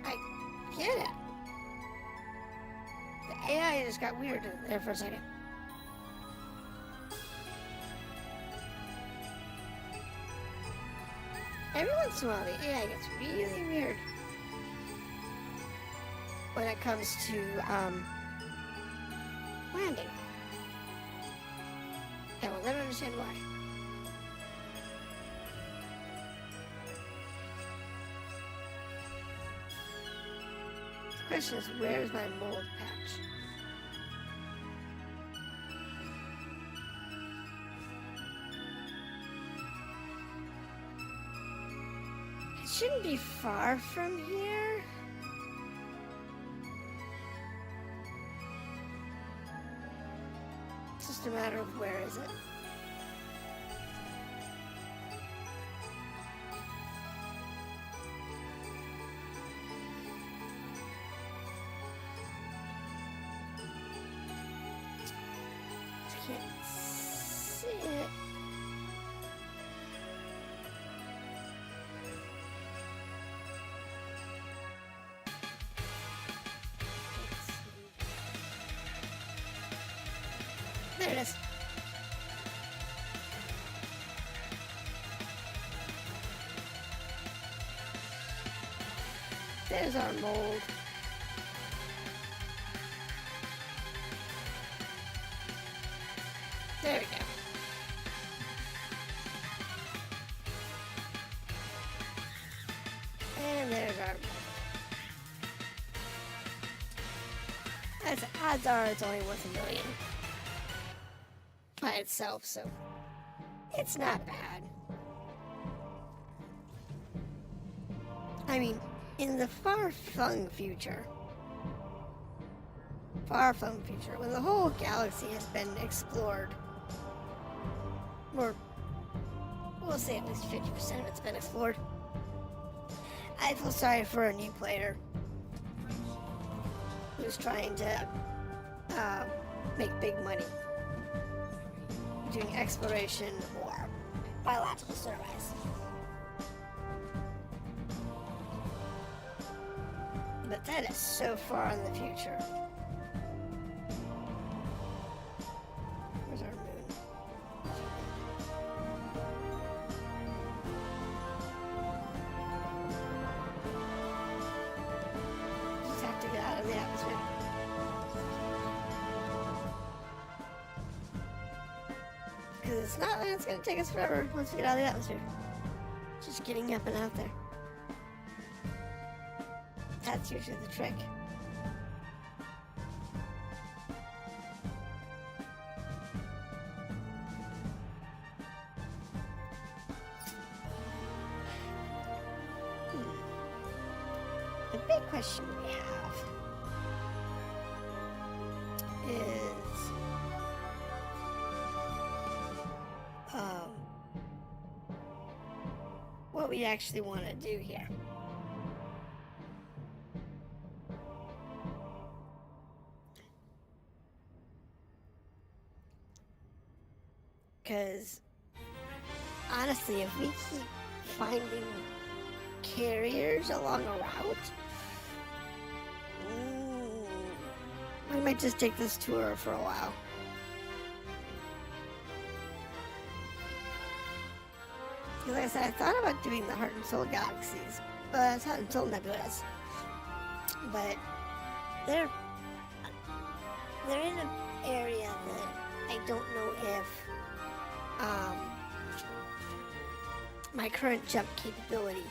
I get it. The AI just got weird there for a second. Every once in a while, the AI gets really weird when it comes to landing. I will never understand why. The question is, where's my mold patch? It shouldn't be far from here. It's just a matter of where is it. Can't see it. There it is. There's our mold. There we go. And there's our mold. As odds are, it's only worth $1 million by itself, so it's not bad. I mean, in the far-flung future, when the whole galaxy has been explored, or we'll say at least 50% of it's been explored, I feel sorry for a new player who's trying to make big money doing exploration or biological surveys. But that is so far in the future. Where's our moon? Just have to get out of the atmosphere. Because it's not like it's going to take us forever once we get out of the atmosphere. Just getting up and out there. That's usually the trick. question we have is, what we actually want to do here. Because honestly, if we keep finding carriers along a route, I might just take this tour for a while. Because like I said, I thought about doing the Heart and Soul galaxies, Heart and Soul nebulas, but they're in an area that I don't know if my current jump capability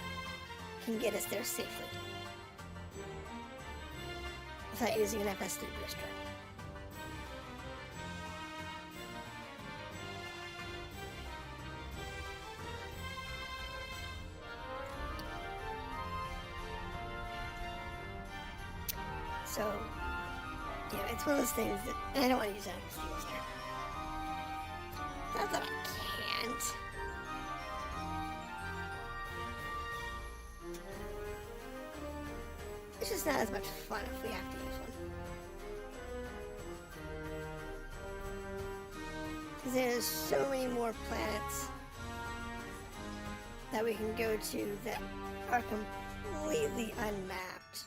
can get us there safely without using an FS3 booster. So, yeah, it's one of those things that I don't want to use an FS3 booster. Not that I can't. It's just not as much fun if we have to use one. Because there's so many more planets that we can go to that are completely unmapped.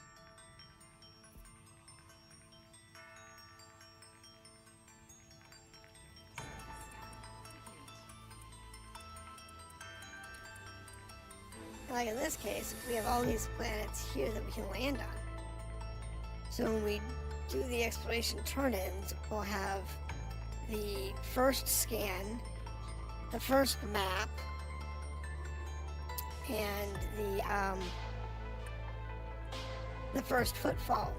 Like in this case, we have all these planets here that we can land on. So when we do the exploration turn-ins, we'll have the first scan, the first map, and the first footfall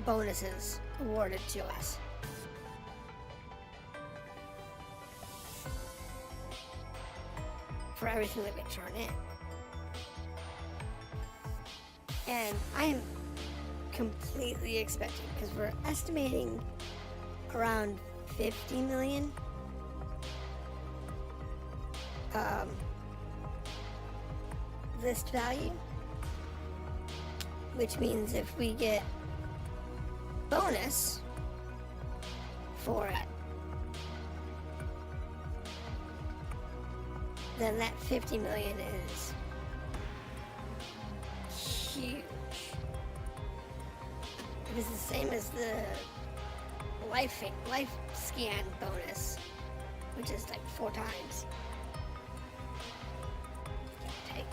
bonuses awarded to us. For everything that we turn in. And I'm completely expecting, because we're estimating around 50 million list value, which means if we get bonus for it, then that 50 million is huge. It is the same as the life scan bonus, which is like 4 times. Take.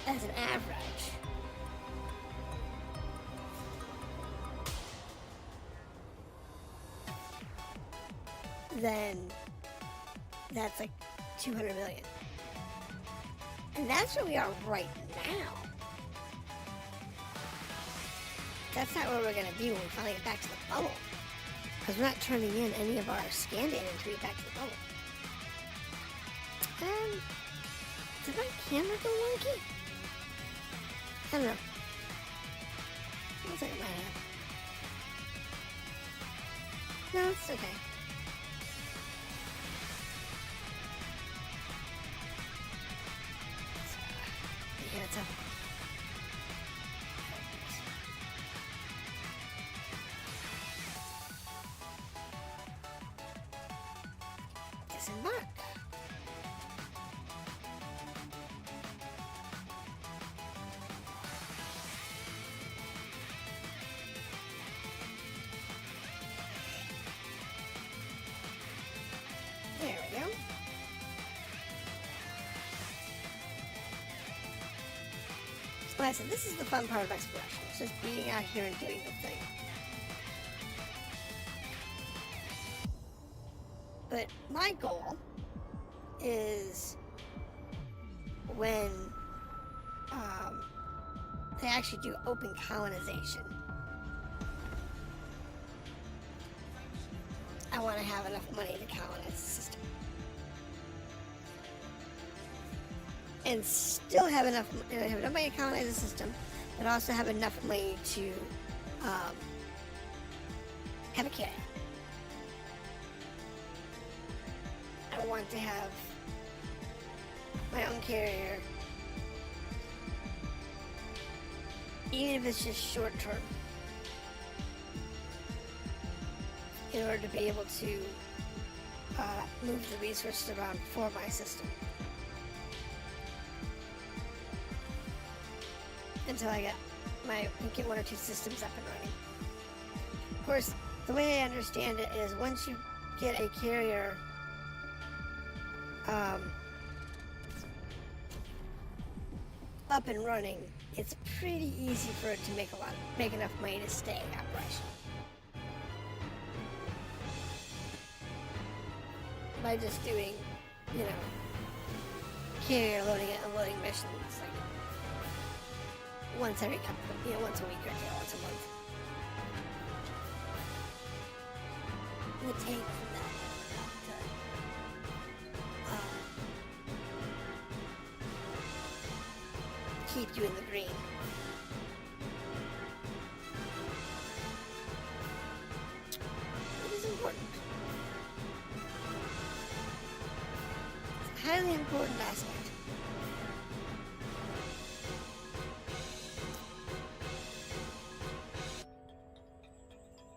As an average, then that's like 200 million. And that's where we are right now. That's not where we're going to be when we finally get back to the bubble. Because we're not turning in any of our scan data until we get back to the bubble. Did my camera go wonky? I don't know. Looks like it might have. No, it's okay. Yeah, it's up. Disembark. There we go. Like I said, this is the fun part of exploration. It's just being out here and doing the thing. But my goal is when they actually do open colonization, I want to have enough money to colonize the system. and still have enough money to colonize the system, but also have enough money to have a carrier. I want to have my own carrier, even if it's just short term, in order to be able to move the resources around for my system until I get one or two systems up and running. Of course, the way I understand it is once you get a carrier up and running, it's pretty easy for it to make enough money to stay operational. By just doing, carrier loading and unloading missions like once every couple, once a week or once a month. It would take from that to keep you in the green. It is important. It's a highly important aspect.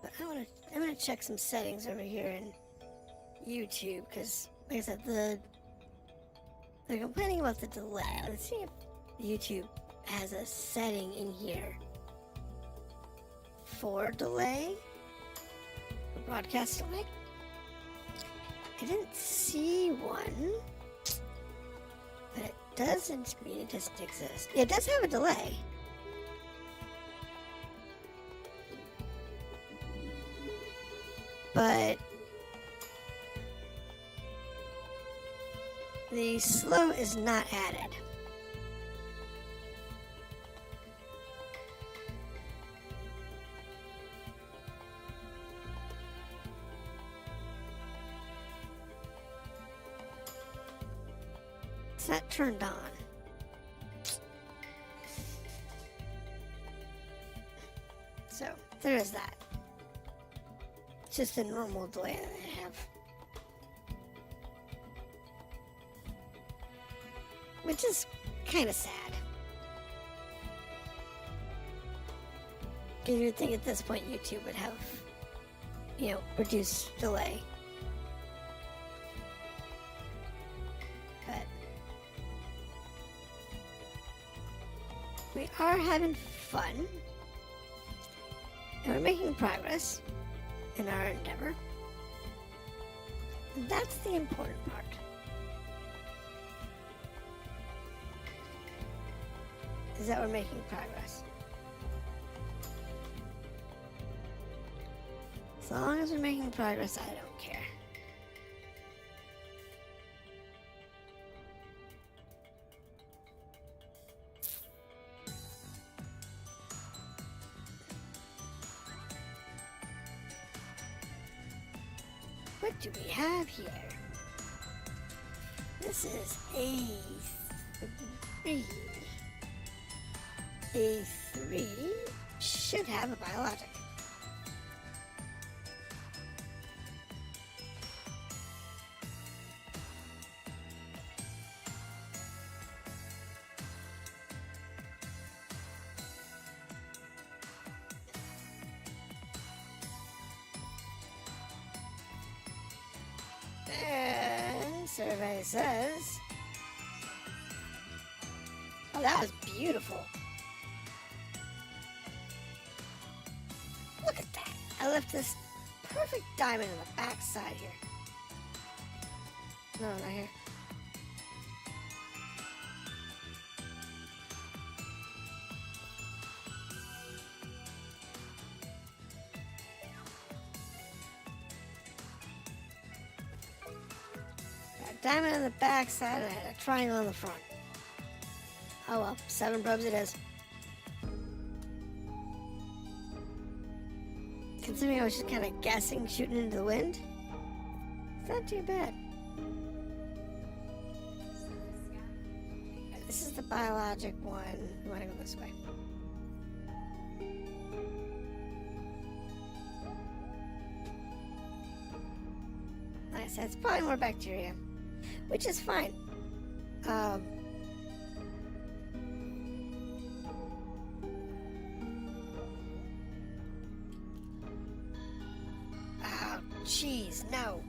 But I'm gonna check some settings over here in YouTube because, like I said, they're complaining about the delay. Let's see if YouTube has a setting in here for delay, for broadcast delay. I didn't see one, but it doesn't mean it doesn't exist. It does have a delay. But the slow is not added. It's not turned on. So, there is that. It's just a normal delay that I have. Which is kind of sad. Because you would think at this point YouTube would have, reduced delay. But we are having fun. And we're making progress in our endeavor. And that's the important part. Is that we're making progress. As long as we're making progress, I don't care. What do we have here? This is A3. A3 should have a biologic. And survey says, oh, that was beautiful. Look at that. I left this perfect diamond in the back side here. No, not here. Got a diamond on the back side and I had a triangle on the front. Oh well, 7 probes it is. Considering I was just kind of guessing, shooting into the wind, it's not too bad. The This is the biologic one. We want to go this way. Like I said, it's probably more bacteria, which is fine. Oh, jeez, no.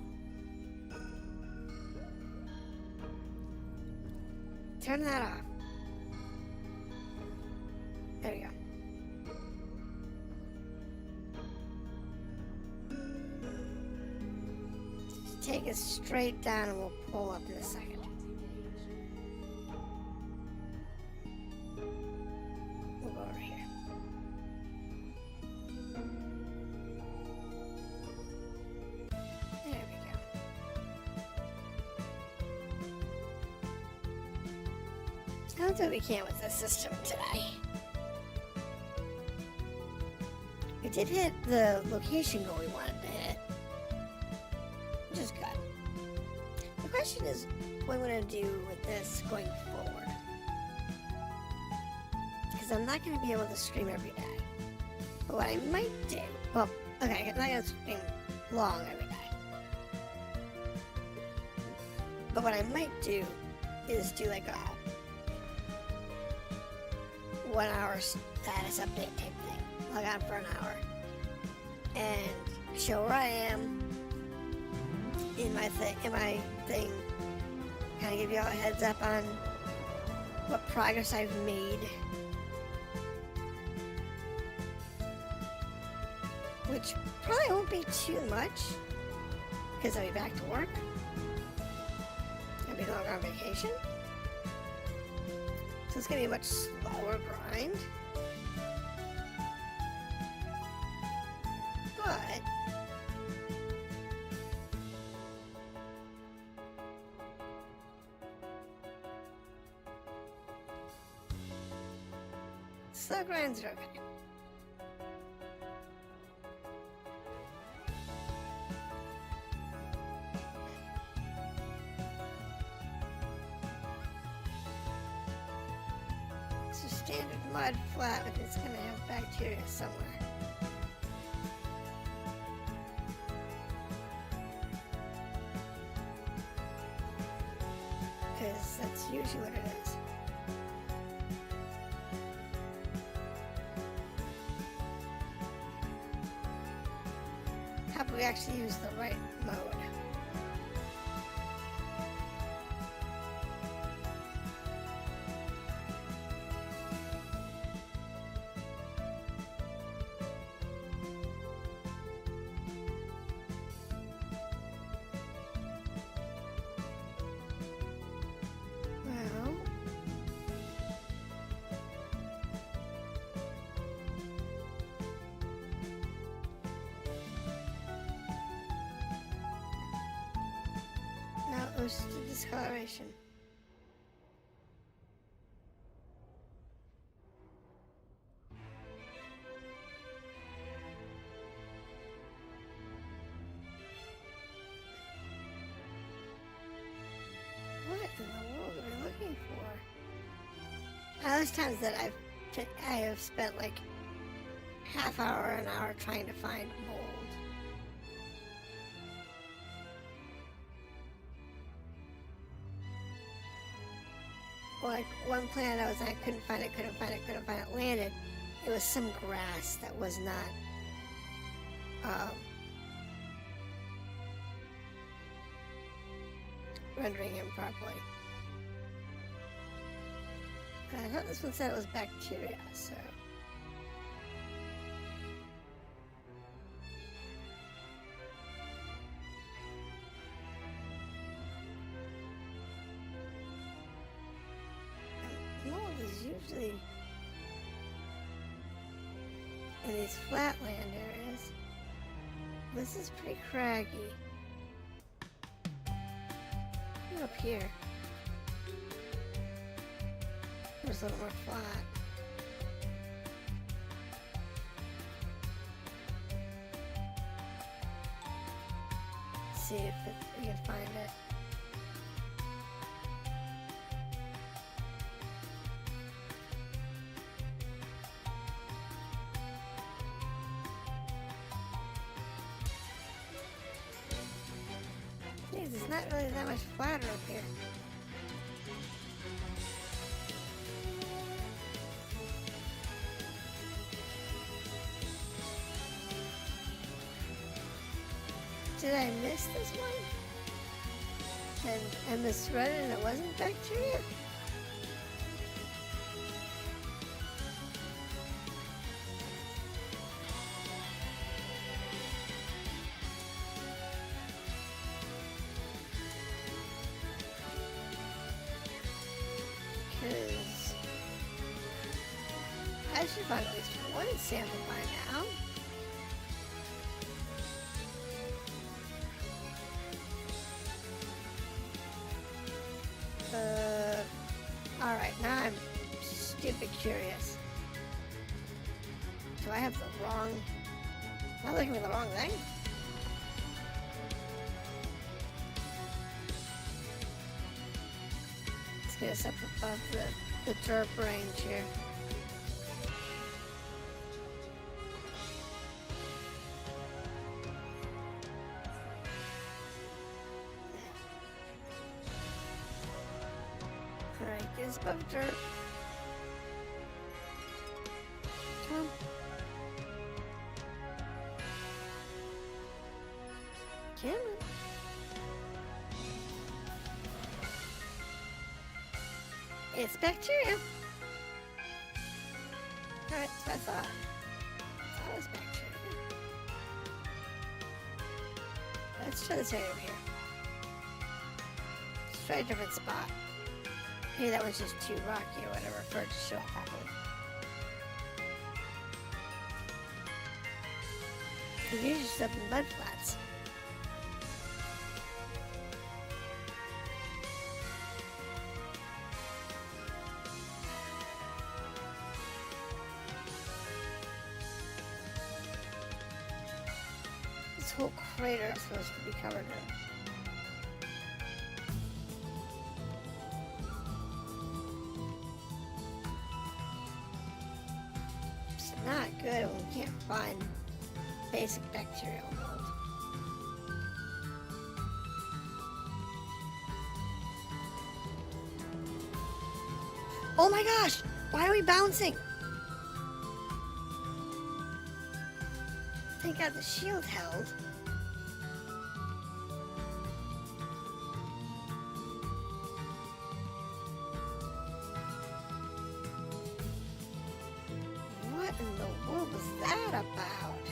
Turn that off. There we go. Just take it straight down and we'll pull up in a second. We'll go over here. There we go. Let's do what we can with this system today. We did hit the location goal we wanted to hit, which is good. The question is what I'm going to do with this going forward. Because I'm not going to be able to stream every day. But what I might do, well, okay, I'm not going to stream long every day. But what I might do is do like a 1 hour status update type thing. Log on for an hour and show where I am in my thing. Kind of give you all a heads up on what progress I've made, which probably won't be too much because I'll be back to work. I'll be longer on vacation. So it's going to be a much slower grind. But slow grinds are okay. Standard mud flat, but it's going to have bacteria somewhere. Because that's usually what it is. How about we actually use the right mode? Now it goes to discoloration. What in the world are we looking for? There's times that I have spent like half hour, an hour trying to find mold. Like one plant I was on, I couldn't find it, landed. It was some grass that was not rendering him properly. I thought this one said it was bacteria, so. Mold is usually in these flatland areas. This is pretty craggy. Up here. It's a little more flat. Let's see if we can find it. there's not really that much flatter up here. Did I miss this one? And I misread it and it wasn't bacteria? Because I should find at least one sample by now. Alright, now I'm stupid curious. Do I have the wrong... Am I looking for the wrong thing? Let's get us up above the derp range here. Alright, get us above dirt. Come on. Come on. It's bacteria. Alright, that's what I thought. That was bacteria. Let's try this area over here. Let's try a different spot. Maybe that was just too rocky or whatever for it to show up properly. It's usually just up in mud flats. This whole crater is supposed to be covered in. Not good when we can't find basic bacterial mold. Oh my gosh! Why are we bouncing? Thank God the shield held. What in the world was that about?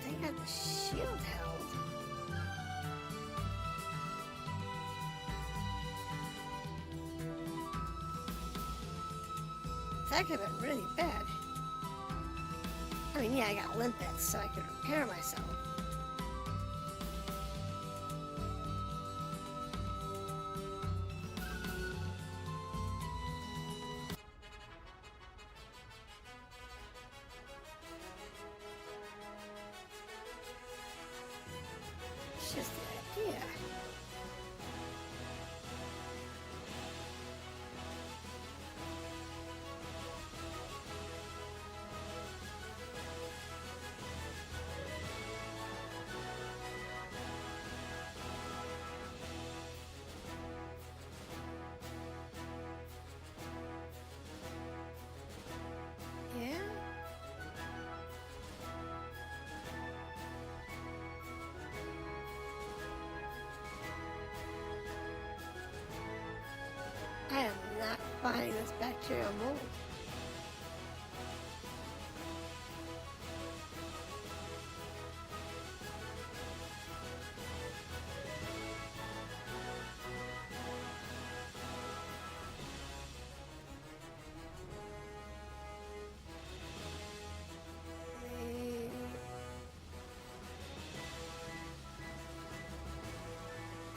Thank God the shield held. That could have been really bad. I mean, yeah, I got limpets, so I could repair myself. It's just the idea. Yeah. I am not finding this bacterial mold.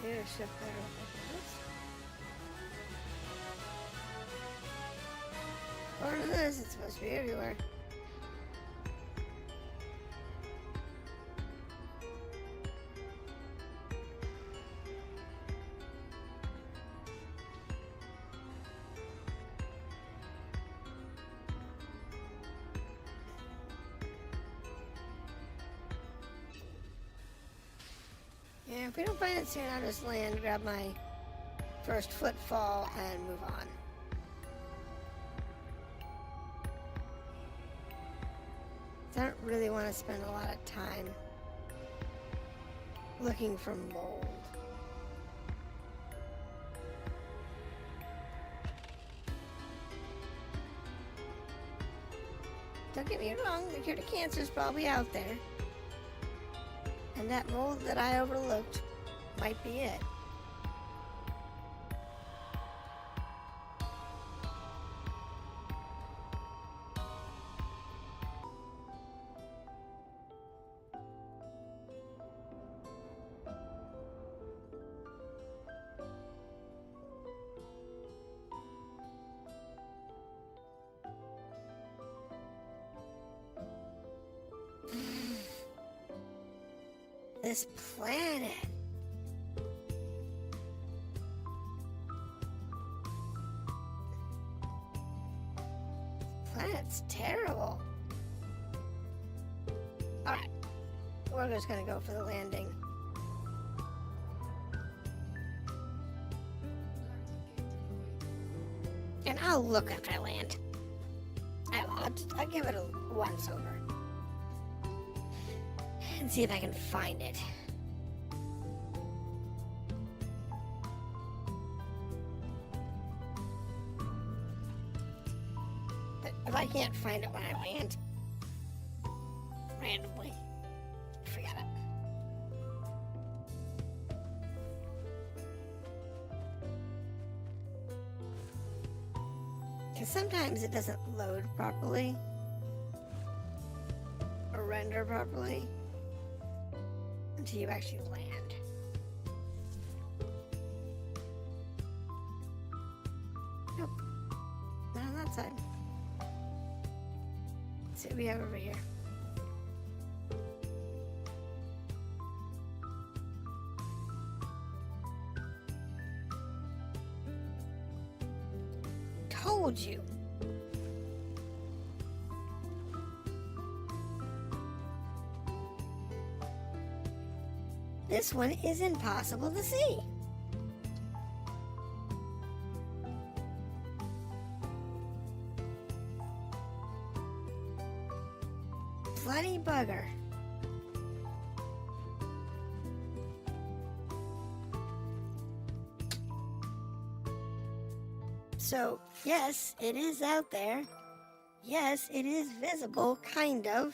Maybe I should have better look at this. According to this, it's supposed to be everywhere. Yeah, if we don't find it soon, I'll just land, grab my first footfall, and move on. I don't really want to spend a lot of time looking for mold. Don't get me wrong, the cure to cancer is probably out there. And that mold that I overlooked might be it. This planet. Planet's terrible. Alright. We're just gonna go for the landing. And I'll look after I land. I'll give it a once over. And see if I can find it. But if I can't find it when I land, randomly, forget it. Because sometimes it doesn't load properly or render properly until you actually land. Nope, not on that side. Let's see what we have over here. Told you. This one is impossible to see. Bloody bugger. So, yes, it is out there. Yes, it is visible, kind of.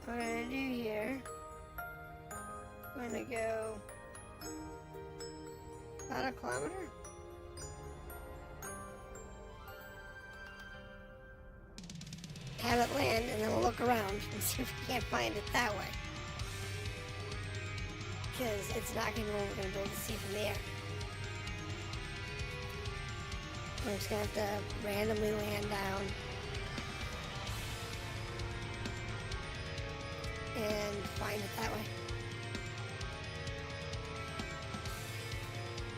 What I'm gonna do here, I'm gonna go about a kilometer. Have it land, and then we'll look around and see if we can't find it that way. Because it's not gonna be what we're gonna be able to see from the air. We're just gonna have to randomly land down and find it that way.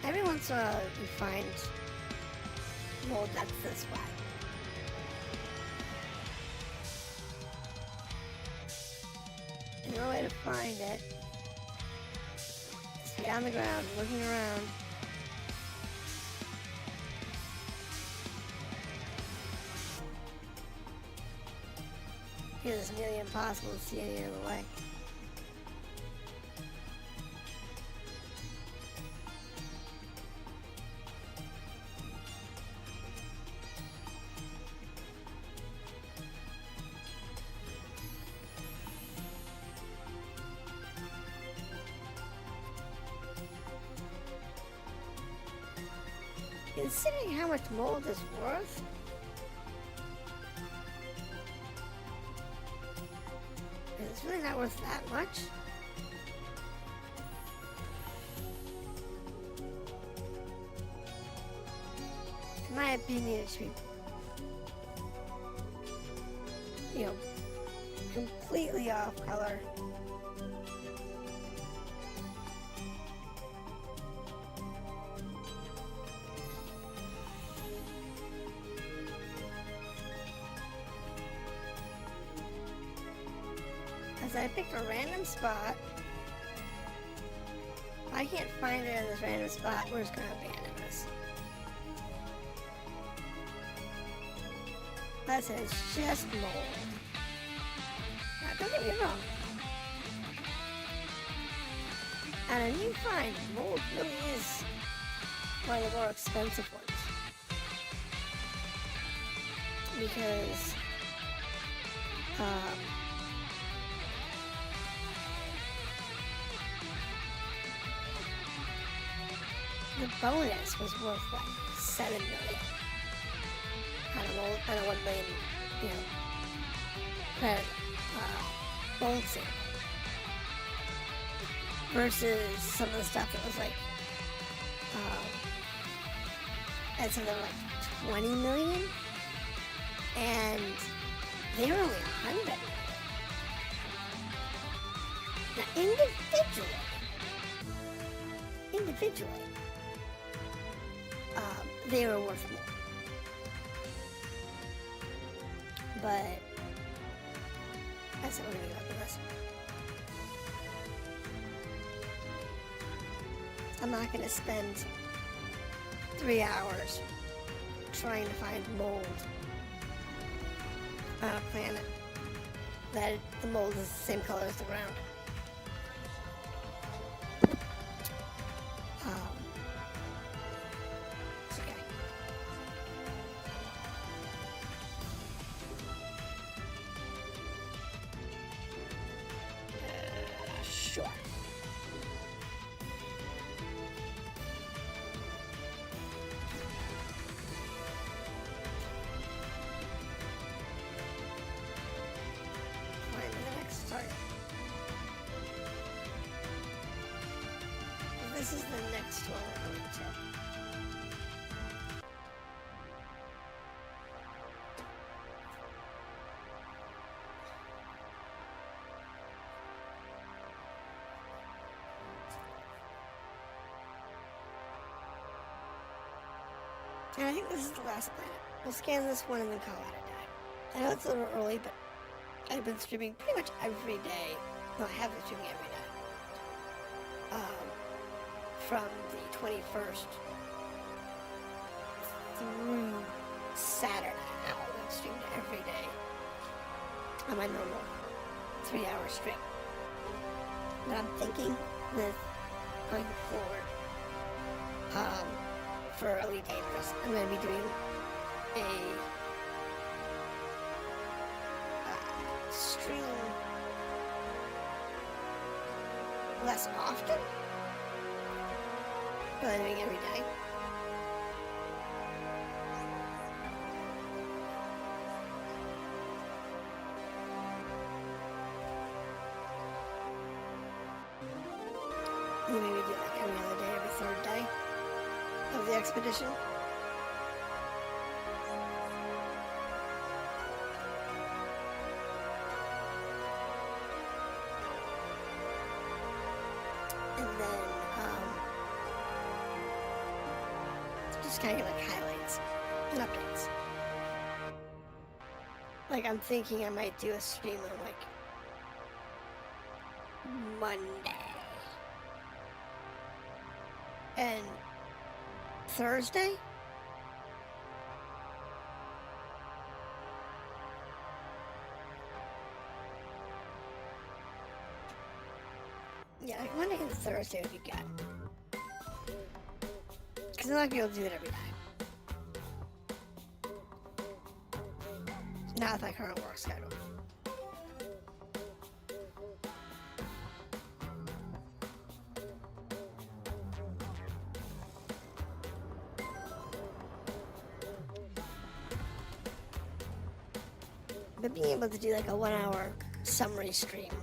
Every once in a while you find mold that's this way. And the only way to find it is to be on the ground, looking around. Because it's nearly impossible to see any other way. Considering how much mold is worth, it's really not worth that much. In my opinion, it should be, completely off color. is I picked a random spot. If I can't find it in this random spot, we're just gonna abandon this. That says just mold. Now, don't get me wrong. And a new find, mold really is one of the more expensive ones. Because the bonus was worth like 7 million. I don't 1 million, you know, credit, mold sample. Versus some of the stuff that was like, at something like 20 million. And they were only 100 million. Now, individually, they were worth more. But that's what we're gonna go with this. I'm not gonna spend 3 hours trying to find mold on a planet that the mold is the same color as the ground. It's okay. Sure. This is the next one we're going to. And I think this is the last planet. We'll scan this one and then call it a day. I know it's a little early, but I've been streaming pretty much every day. Well, I have been streaming every day. From the 21st through Saturday. Now I've streamed every day on my normal 3-hour stream. But I'm thinking with going forward, for Elite Dangerous, I'm going to be doing a stream less often. But I'm doing every day. And then maybe do like every other day, every third day of the expedition. And then, just kind of like highlights and updates. Like I'm thinking I might do a stream on like Monday and Thursday. Yeah, like Monday and Thursday would be good. Because I'm not going to be able to do it every day. Not with my current work schedule. But being able to do like a 1-hour summary stream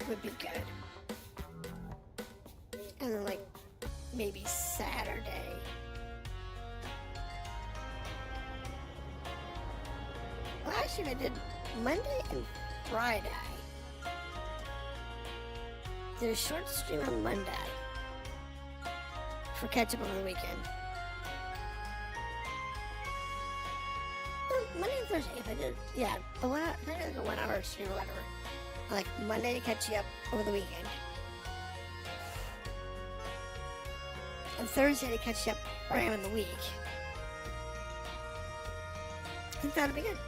would be good. And then like maybe Saturday. Well, actually I did Monday and Friday. Did a short stream on Monday for catch up over the weekend. Monday and Thursday, if I did, yeah, but if I did like a 1 hour stream or whatever, like Monday to catch you up over the weekend, and Thursday to catch you up where I am in the week, I think that'd be good.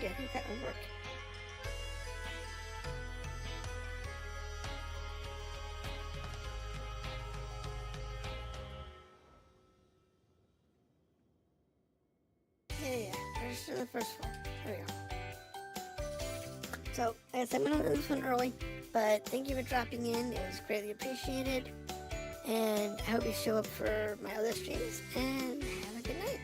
I think that would work. Yeah. Register the first floor. There we go. So, like I said, I'm going to end this one early, but thank you for dropping in. It was greatly appreciated. And I hope you show up for my other streams, and have a good night.